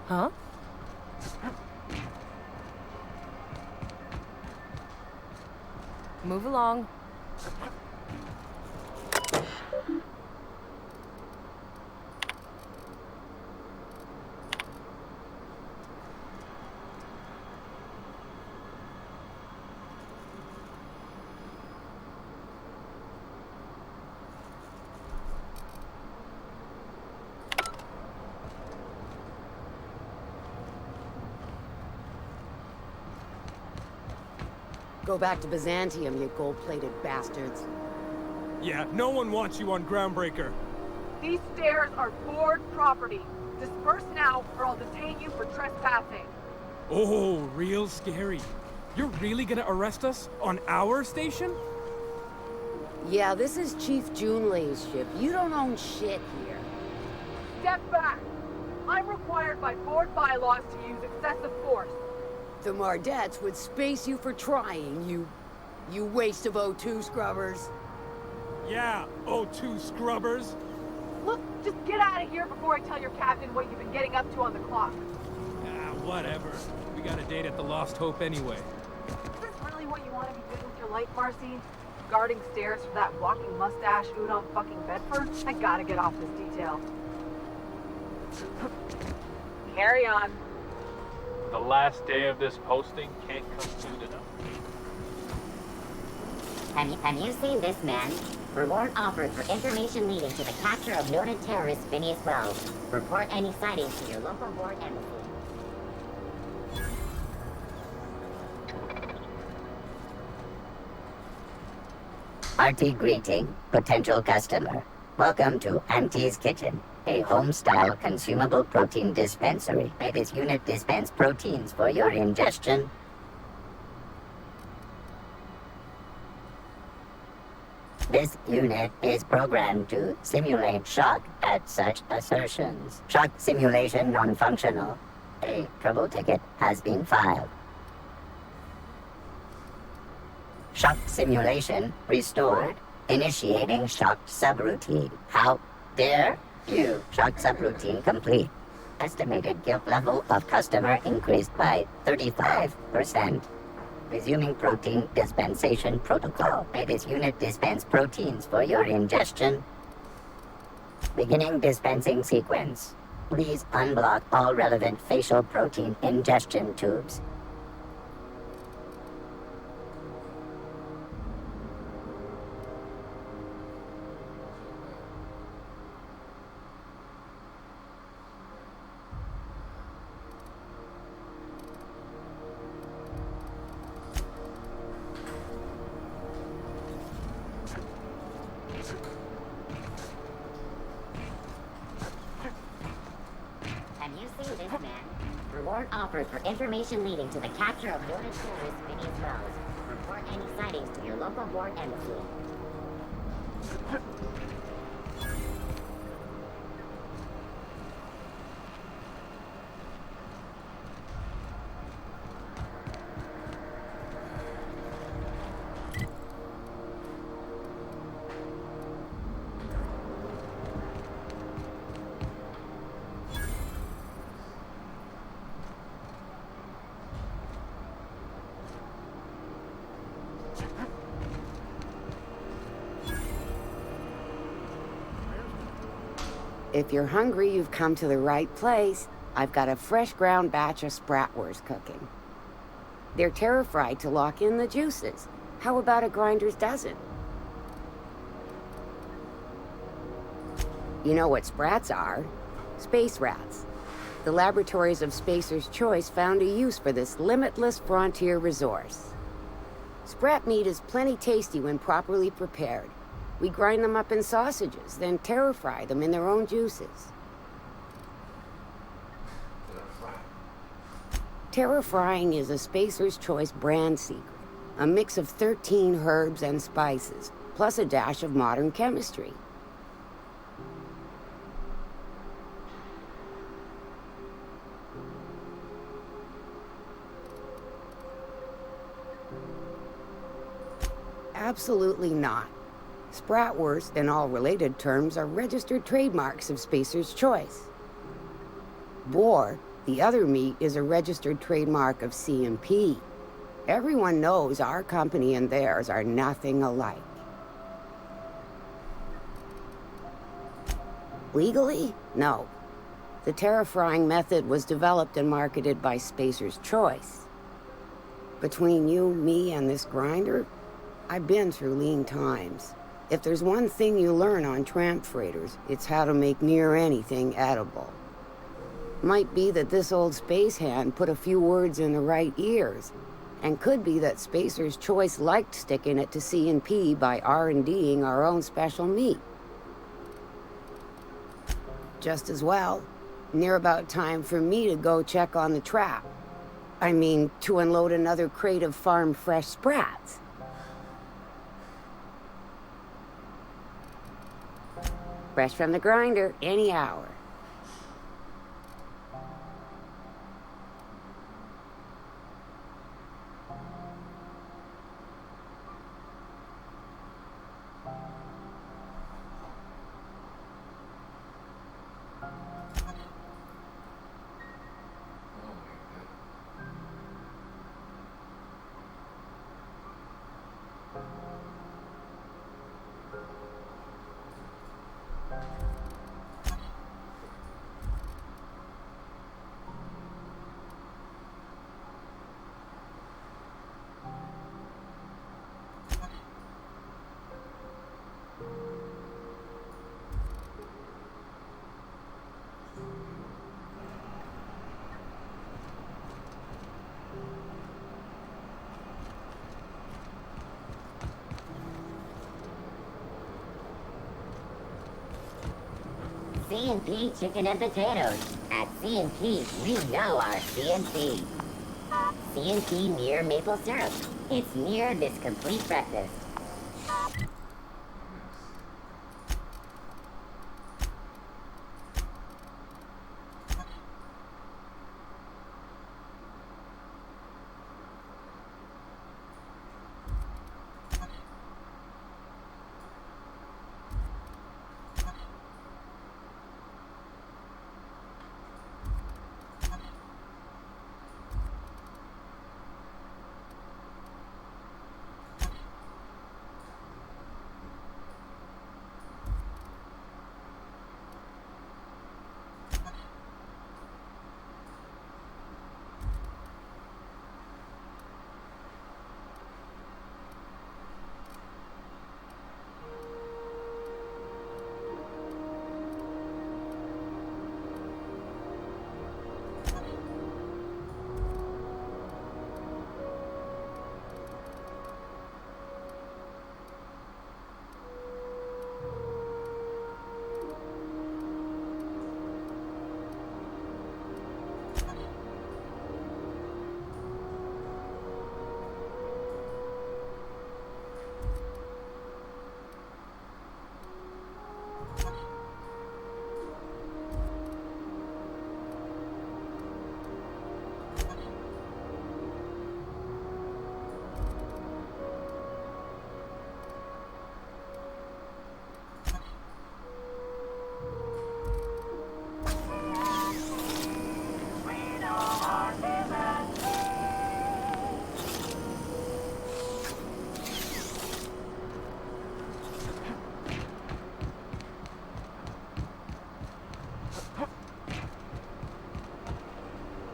Huh? Move along. Go back to Byzantium, you gold-plated bastards. Yeah, no one wants you on Groundbreaker. These stairs are board property. Disperse now, or I'll detain you for trespassing. Oh, real scary. You're really gonna arrest us on our station? Yeah, this is Chief Junlei's ship. You don't own shit here. Step back. I'm required by board bylaws to use excessive force. The Mardettes would space you for trying, you waste of O2 scrubbers. Yeah, O2 scrubbers. Look, just get out of here before I tell your captain what you've been getting up to on the clock. Whatever. We got a date at the Lost Hope anyway. Is this really what you want to be doing with your life, Marcy? Guarding stairs for that walking mustache Udon fucking Bedford? I gotta get off this detail. Carry on. The last day of this posting can't come soon enough. Have you seen this man? Reward offered for information leading to the capture of noted terrorist Phineas Wells. Report any sightings to your local board embassy. Hearty greeting, potential customer. Welcome to Auntie's Kitchen, a home-style consumable protein dispensary. May this unit dispense proteins for your ingestion. This unit is programmed to simulate shock at such assertions. Shock simulation non-functional. A trouble ticket has been filed. Shock simulation restored. Initiating shock subroutine. How dare you? Shock subroutine complete. Estimated guilt level of customer increased by 35%. Resuming protein dispensation protocol. May this unit dispense proteins for your ingestion. Beginning dispensing sequence. Please unblock all relevant facial protein ingestion tubes. Offered for information leading to the capture of noted terrorist Phineas Wells. Report any sightings to your local board embassy. If you're hungry, you've come to the right place. I've got a fresh ground batch of Spratwurst cooking. They're terra-fried to lock in the juices. How about a grinder's dozen? You know what sprats are? Space rats. The laboratories of Spacer's Choice found a use for this limitless frontier resource. Sprat meat is plenty tasty when properly prepared. We grind them up in sausages, then terra-fry them in their own juices. Terra-frying is a Spacer's Choice brand secret. A mix of 13 herbs and spices, plus a dash of modern chemistry. Absolutely not. Spratwurst and all related terms are registered trademarks of Spacer's Choice. Boar, the other meat, is a registered trademark of C&P. Everyone knows our company and theirs are nothing alike. Legally? No. The terra-frying method was developed and marketed by Spacer's Choice. Between you, me, and this grinder, I've been through lean times. If there's one thing you learn on tramp freighters, it's how to make near anything edible. Might be that this old space hand put a few words in the right ears, And could be that Spacer's Choice liked sticking it to C&P by R&Ding our own special meat. Just as well, near about time for me to go check on the trap. I mean, to unload another crate of farm fresh sprats. Fresh from the grinder, any hour. C&P chicken and potatoes. At C&P, we know our C&P. C&P near maple syrup. It's near this complete breakfast.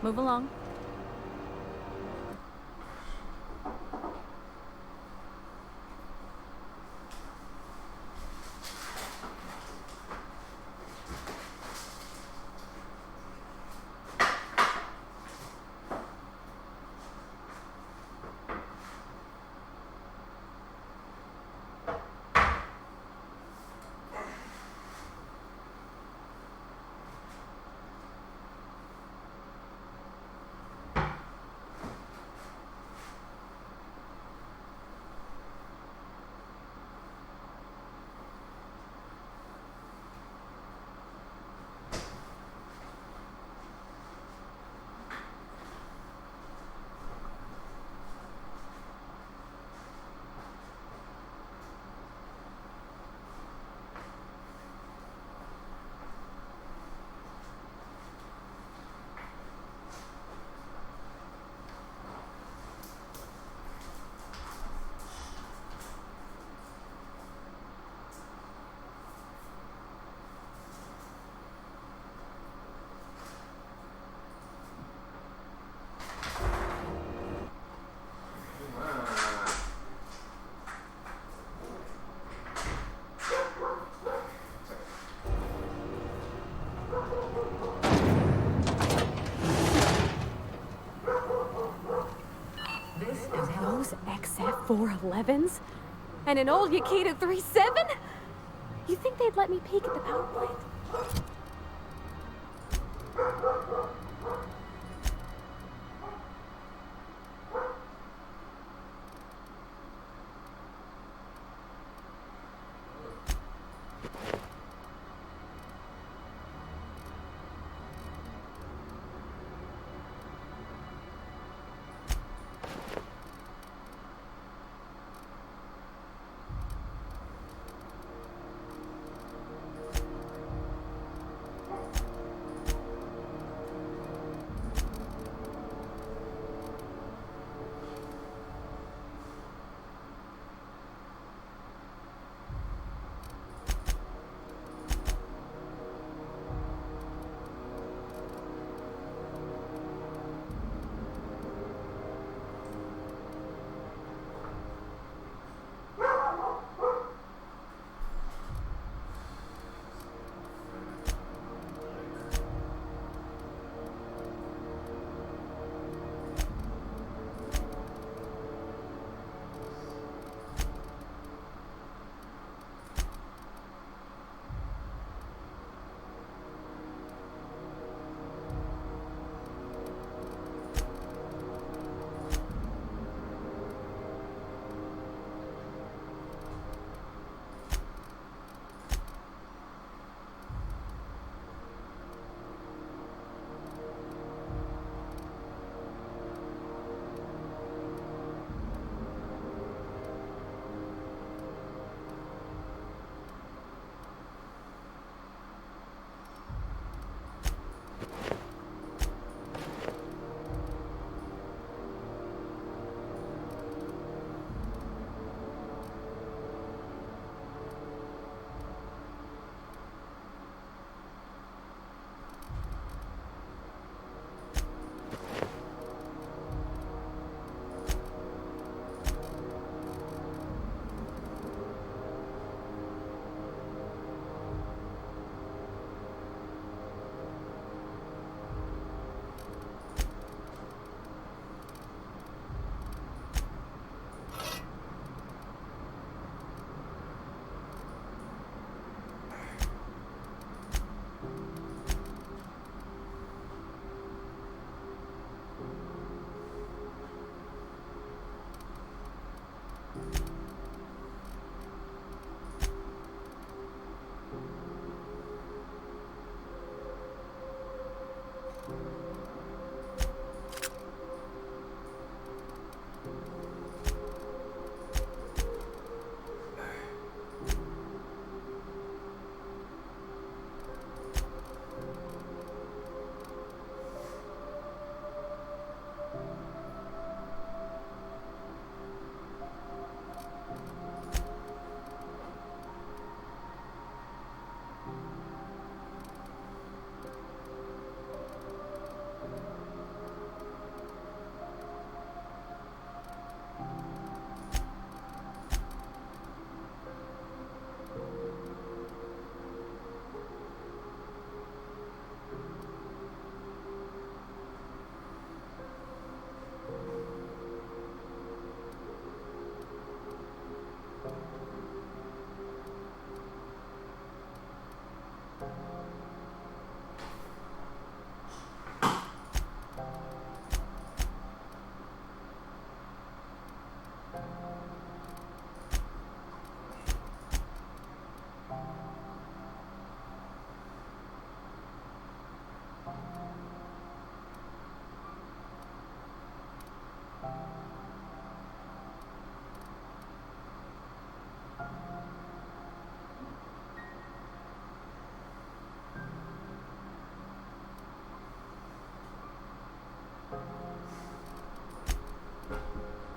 Move along. 411s? And an old Yakita 37? You think they'd let me peek at the power plant?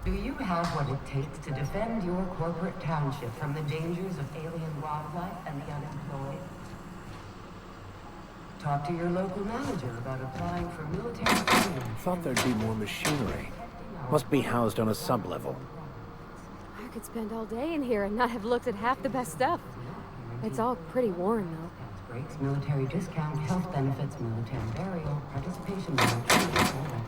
Do you have what it takes to defend your corporate township from the dangers of alien wildlife and the unemployed? Talk to your local manager about applying for military training. Thought there'd be more machinery. Must be housed on a sublevel. I could spend all day in here and not have looked at half the best stuff. It's all pretty worn, though. Breaks, military discount, health benefits, military burial, participation bonuses, all that.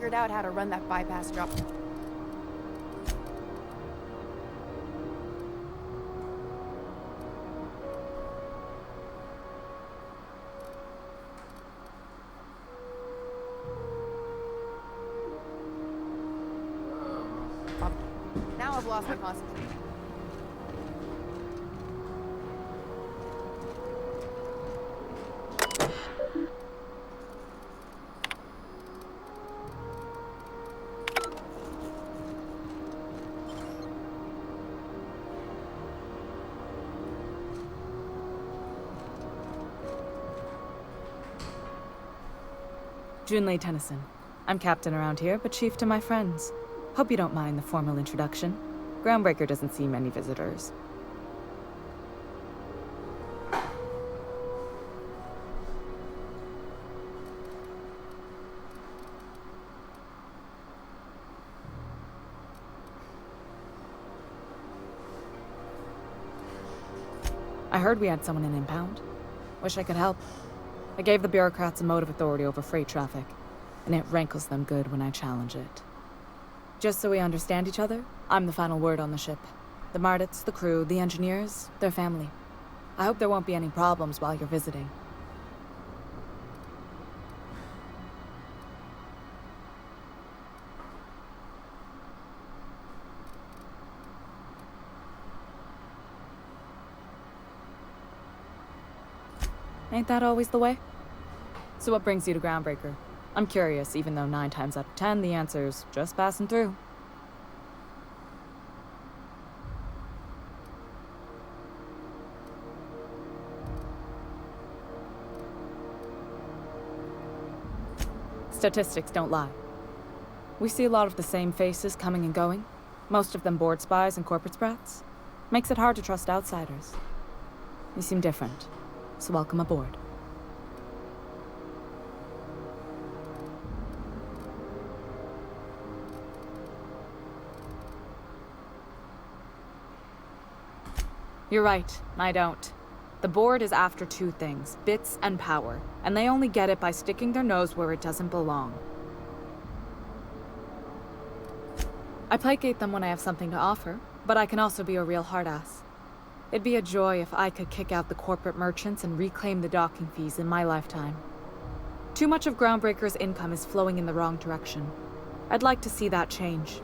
figured out how to run that bypass drop. Now I've lost my concentration. Junlei Tennyson. I'm captain around here, but chief to my friends. Hope you don't mind the formal introduction. Groundbreaker doesn't see many visitors. I heard we had someone in impound. Wish I could help. I gave the bureaucrats a motive authority over freight traffic, and it rankles them good when I challenge it. Just so we understand each other, I'm the final word on the ship. The Mardits, the crew, the engineers, their family. I hope there won't be any problems while you're visiting. Ain't that always the way? So what brings you to Groundbreaker? I'm curious, even though 9 times out of 10 the answer's just passing through. Statistics don't lie. We see a lot of the same faces coming and going, most of them board spies and corporate sprats. Makes it hard to trust outsiders. You seem different, so welcome aboard. You're right, I don't. The board is after 2 things, bits and power, and they only get it by sticking their nose where it doesn't belong. I placate them when I have something to offer, but I can also be a real hard-ass. It'd be a joy if I could kick out the corporate merchants and reclaim the docking fees in my lifetime. Too much of Groundbreaker's income is flowing in the wrong direction. I'd like to see that change.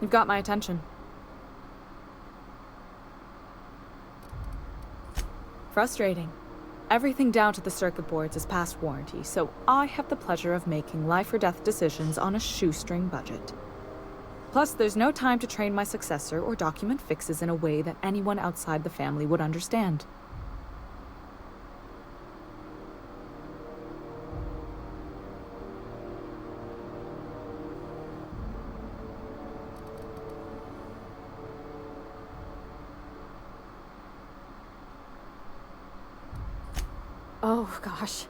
You've got my attention. Frustrating. Everything down to the circuit boards is past warranty, so I have the pleasure of making life or death decisions on a shoestring budget. Plus, there's no time to train my successor or document fixes in a way that anyone outside the family would understand. Oh, gosh.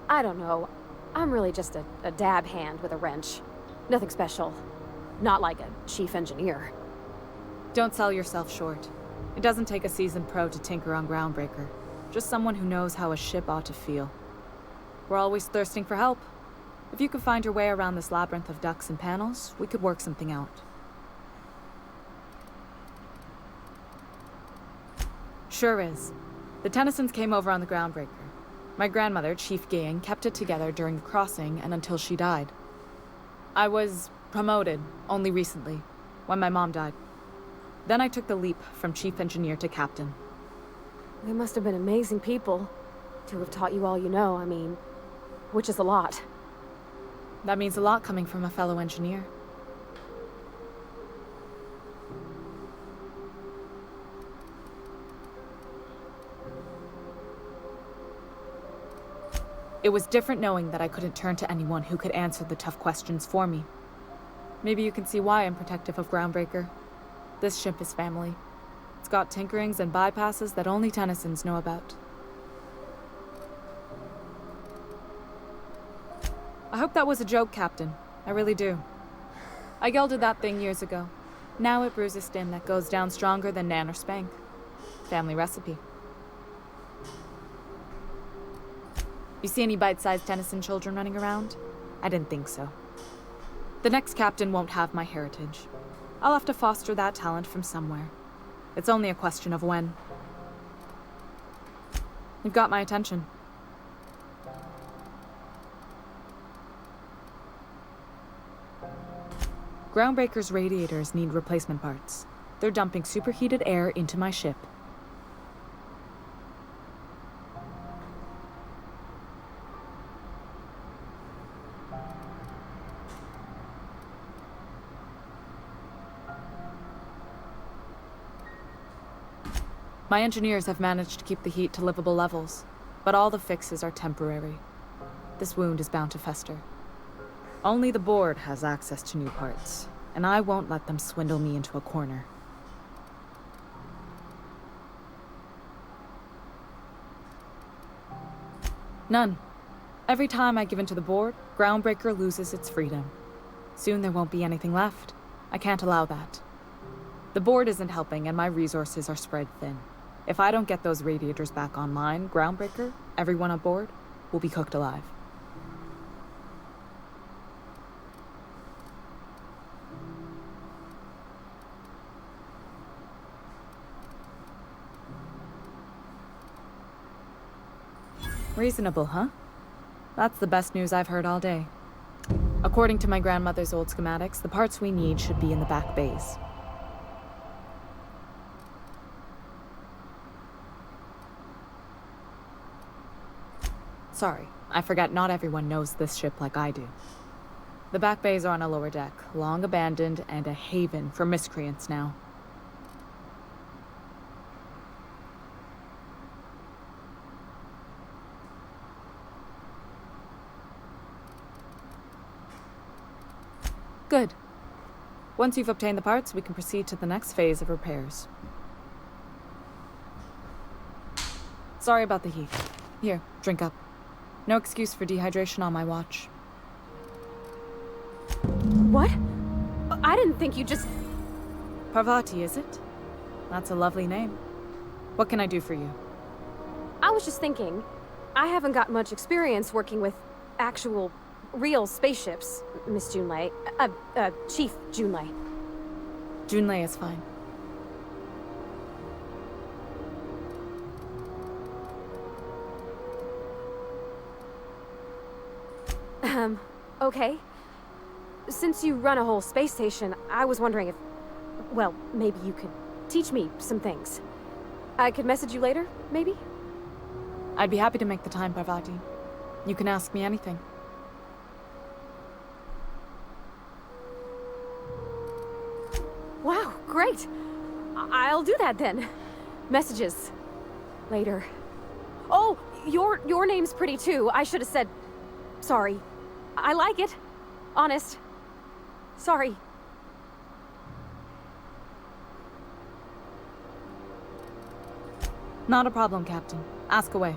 I don't know. I'm really just a dab hand with a wrench. Nothing special. Not like a chief engineer. Don't sell yourself short. It doesn't take a seasoned pro to tinker on Groundbreaker. Just someone who knows how a ship ought to feel. We're always thirsting for help. If you could find your way around this labyrinth of ducts and panels, we could work something out. Sure is. The Tennysons came over on the Groundbreaker. My grandmother, Chief Gaying, kept it together during the crossing and until she died. I was promoted only recently, when my mom died. Then I took the leap from chief engineer to captain. They must have been amazing people to have taught you all you know, I mean, which is a lot. That means a lot coming from a fellow engineer. It was different knowing that I couldn't turn to anyone who could answer the tough questions for me. Maybe you can see why I'm protective of Groundbreaker. This ship is family. It's got tinkerings and bypasses that only Tennysons know about. I hope that was a joke, Captain. I really do. I gelded that thing years ago. Now it brews a stem that goes down stronger than Nan or Spank. Family recipe. You see any bite-sized Tennyson children running around? I didn't think so. The next captain won't have my heritage. I'll have to foster that talent from somewhere. It's only a question of when. You've got my attention. Groundbreaker's radiators need replacement parts. They're dumping superheated air into my ship. My engineers have managed to keep the heat to livable levels, but all the fixes are temporary. This wound is bound to fester. Only the board has access to new parts, and I won't let them swindle me into a corner. None. Every time I give in to the board, Groundbreaker loses its freedom. Soon there won't be anything left. I can't allow that. The board isn't helping, and my resources are spread thin. If I don't get those radiators back online, Groundbreaker, everyone aboard, will be cooked alive. Reasonable, huh? That's the best news I've heard all day. According to my grandmother's old schematics, the parts we need should be in the back bays. Sorry, I forgot not everyone knows this ship like I do. The back bays are on a lower deck, long abandoned and a haven for miscreants now. Good. Once you've obtained the parts, we can proceed to the next phase of repairs. Sorry about the heat. Here, drink up. No excuse for dehydration on my watch. What? I didn't think you just... Parvati, is it? That's a lovely name. What can I do for you? I was just thinking, I haven't got much experience working with actual, real spaceships, Miss Junlei. Chief Junlei. Junlei is fine. Okay. Since you run a whole space station, I was wondering if... Well, maybe you could teach me some things. I could message you later, maybe? I'd be happy to make the time, Parvati. You can ask me anything. Wow, great. I'll do that then. Messages. Later. Oh, your name's pretty too. I should have said... Sorry. I like it. Honest. Sorry. Not a problem, Captain. Ask away.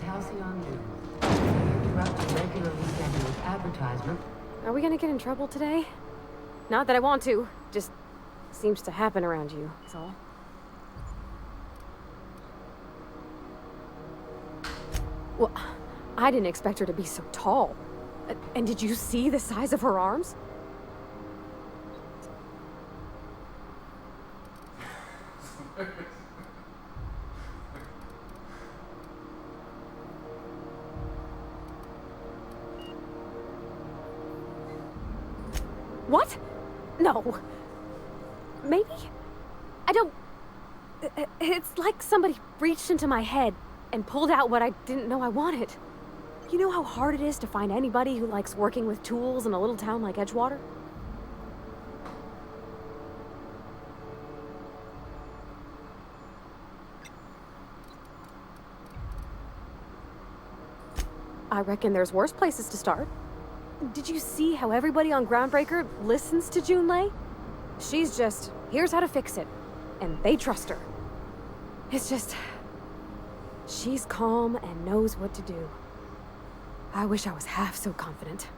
Halcyon News. We interrupt a regularly scheduled advertisement. Are we gonna get in trouble today? Not that I want to. Just seems to happen around you, is all. Well, I didn't expect her to be so tall. And did you see the size of her arms? What? No. Maybe? I don't... It's like somebody reached into my head and pulled out what I didn't know I wanted. You know how hard it is to find anybody who likes working with tools in a little town like Edgewater? I reckon there's worse places to start. Did you see how everybody on Groundbreaker listens to Junlei? She's just, here's how to fix it. And they trust her. It's just... she's calm and knows what to do. I wish I was half so confident.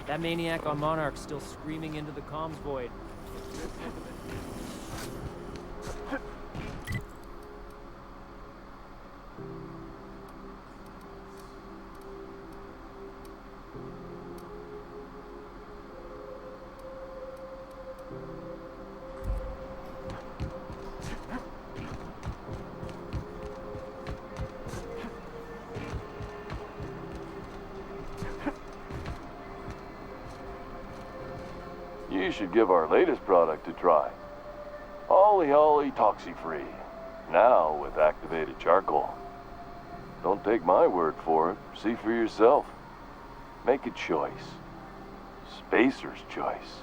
That maniac on Monarch's still screaming into the comms void. You should give our latest product a try. Ollie Ollie Toxi-Free. Now with activated charcoal. Don't take my word for it. See for yourself. Make a choice. Spacer's choice.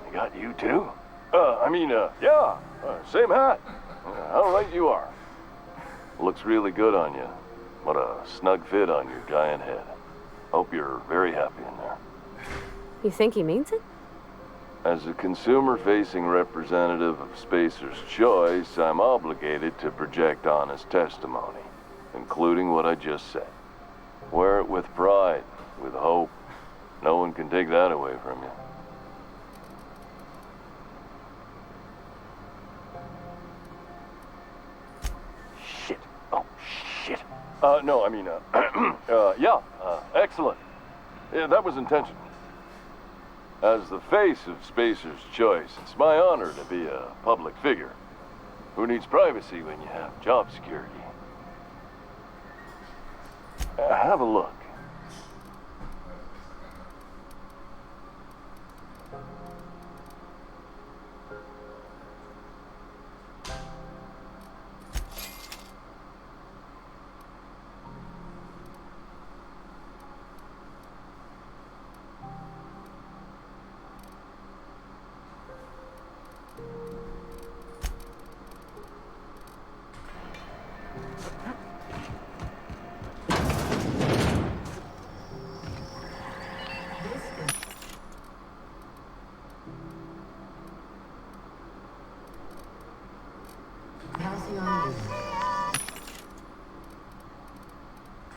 I got you too? Yeah. Same hat. How right you are. Looks really good on you. What a snug fit on your giant head. Hope you're very happy in there. You think he means it? As a consumer-facing representative of Spacer's Choice, I'm obligated to project honest testimony, including what I just said. Wear it with pride, with hope. No one can take that away from you. Shit. Oh, shit. Excellent. Yeah, that was intentional. As the face of Spacer's Choice, it's my honor to be a public figure. Who needs privacy when you have job security? Have a look.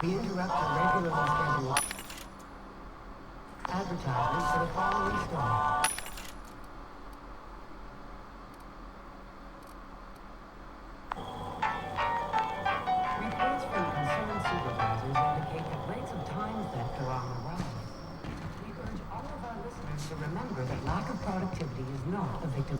We interrupt the regularly scheduled advertisements for the following story. Reports from concerned supervisors indicate that rates of time theft are on the rise. We urge all of our listeners to remember that lack of productivity is not a victim.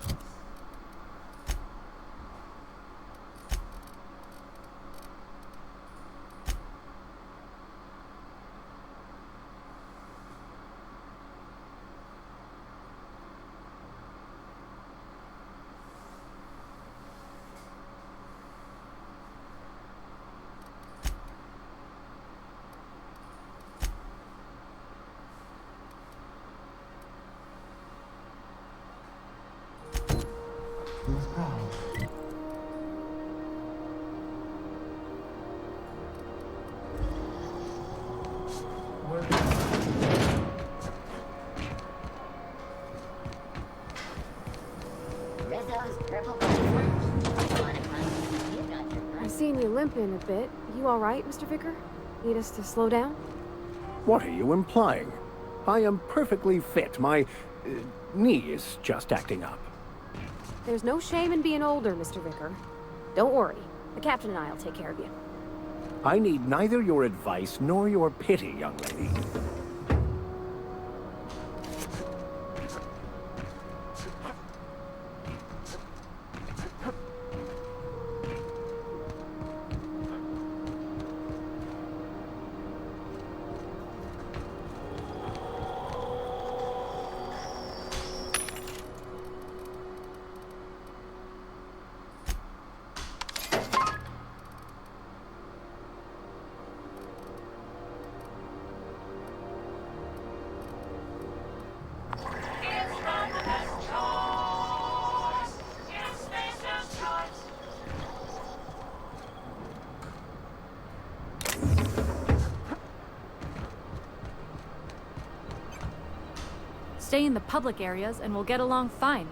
Who's proud? I've seen you limping a bit. You all right, Mr. Vicar? Need us to slow down? What are you implying? I am perfectly fit. My knee is just acting up. There's no shame in being older, Mr. Vicker. Don't worry. The captain and I will take care of you. I need neither your advice nor your pity, young lady. Stay in the public areas and we'll get along fine.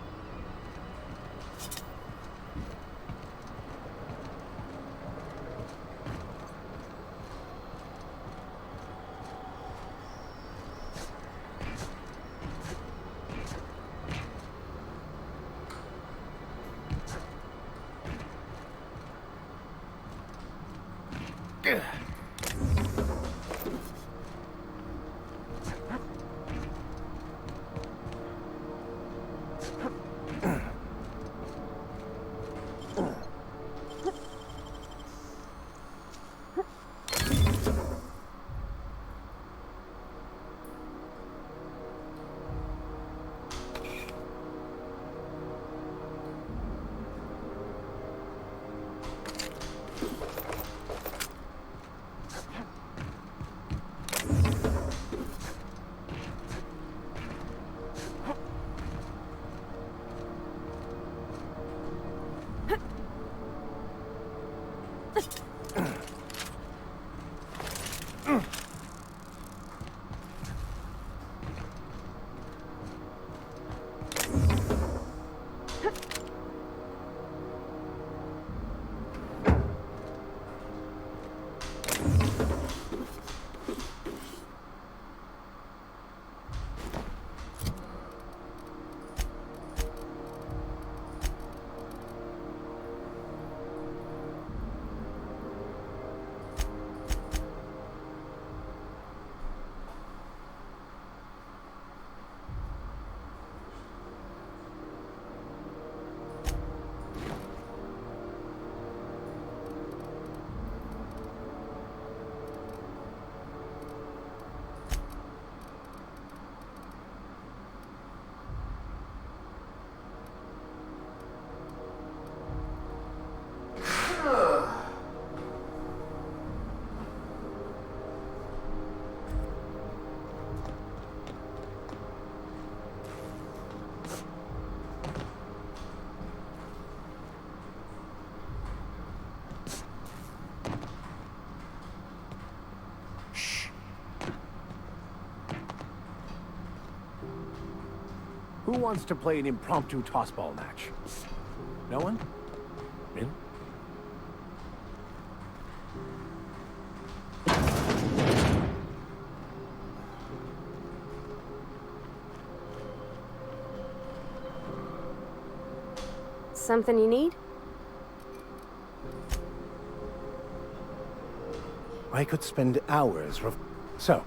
Who wants to play an impromptu tossball match? No one? Really? Something you need? I could spend hours So,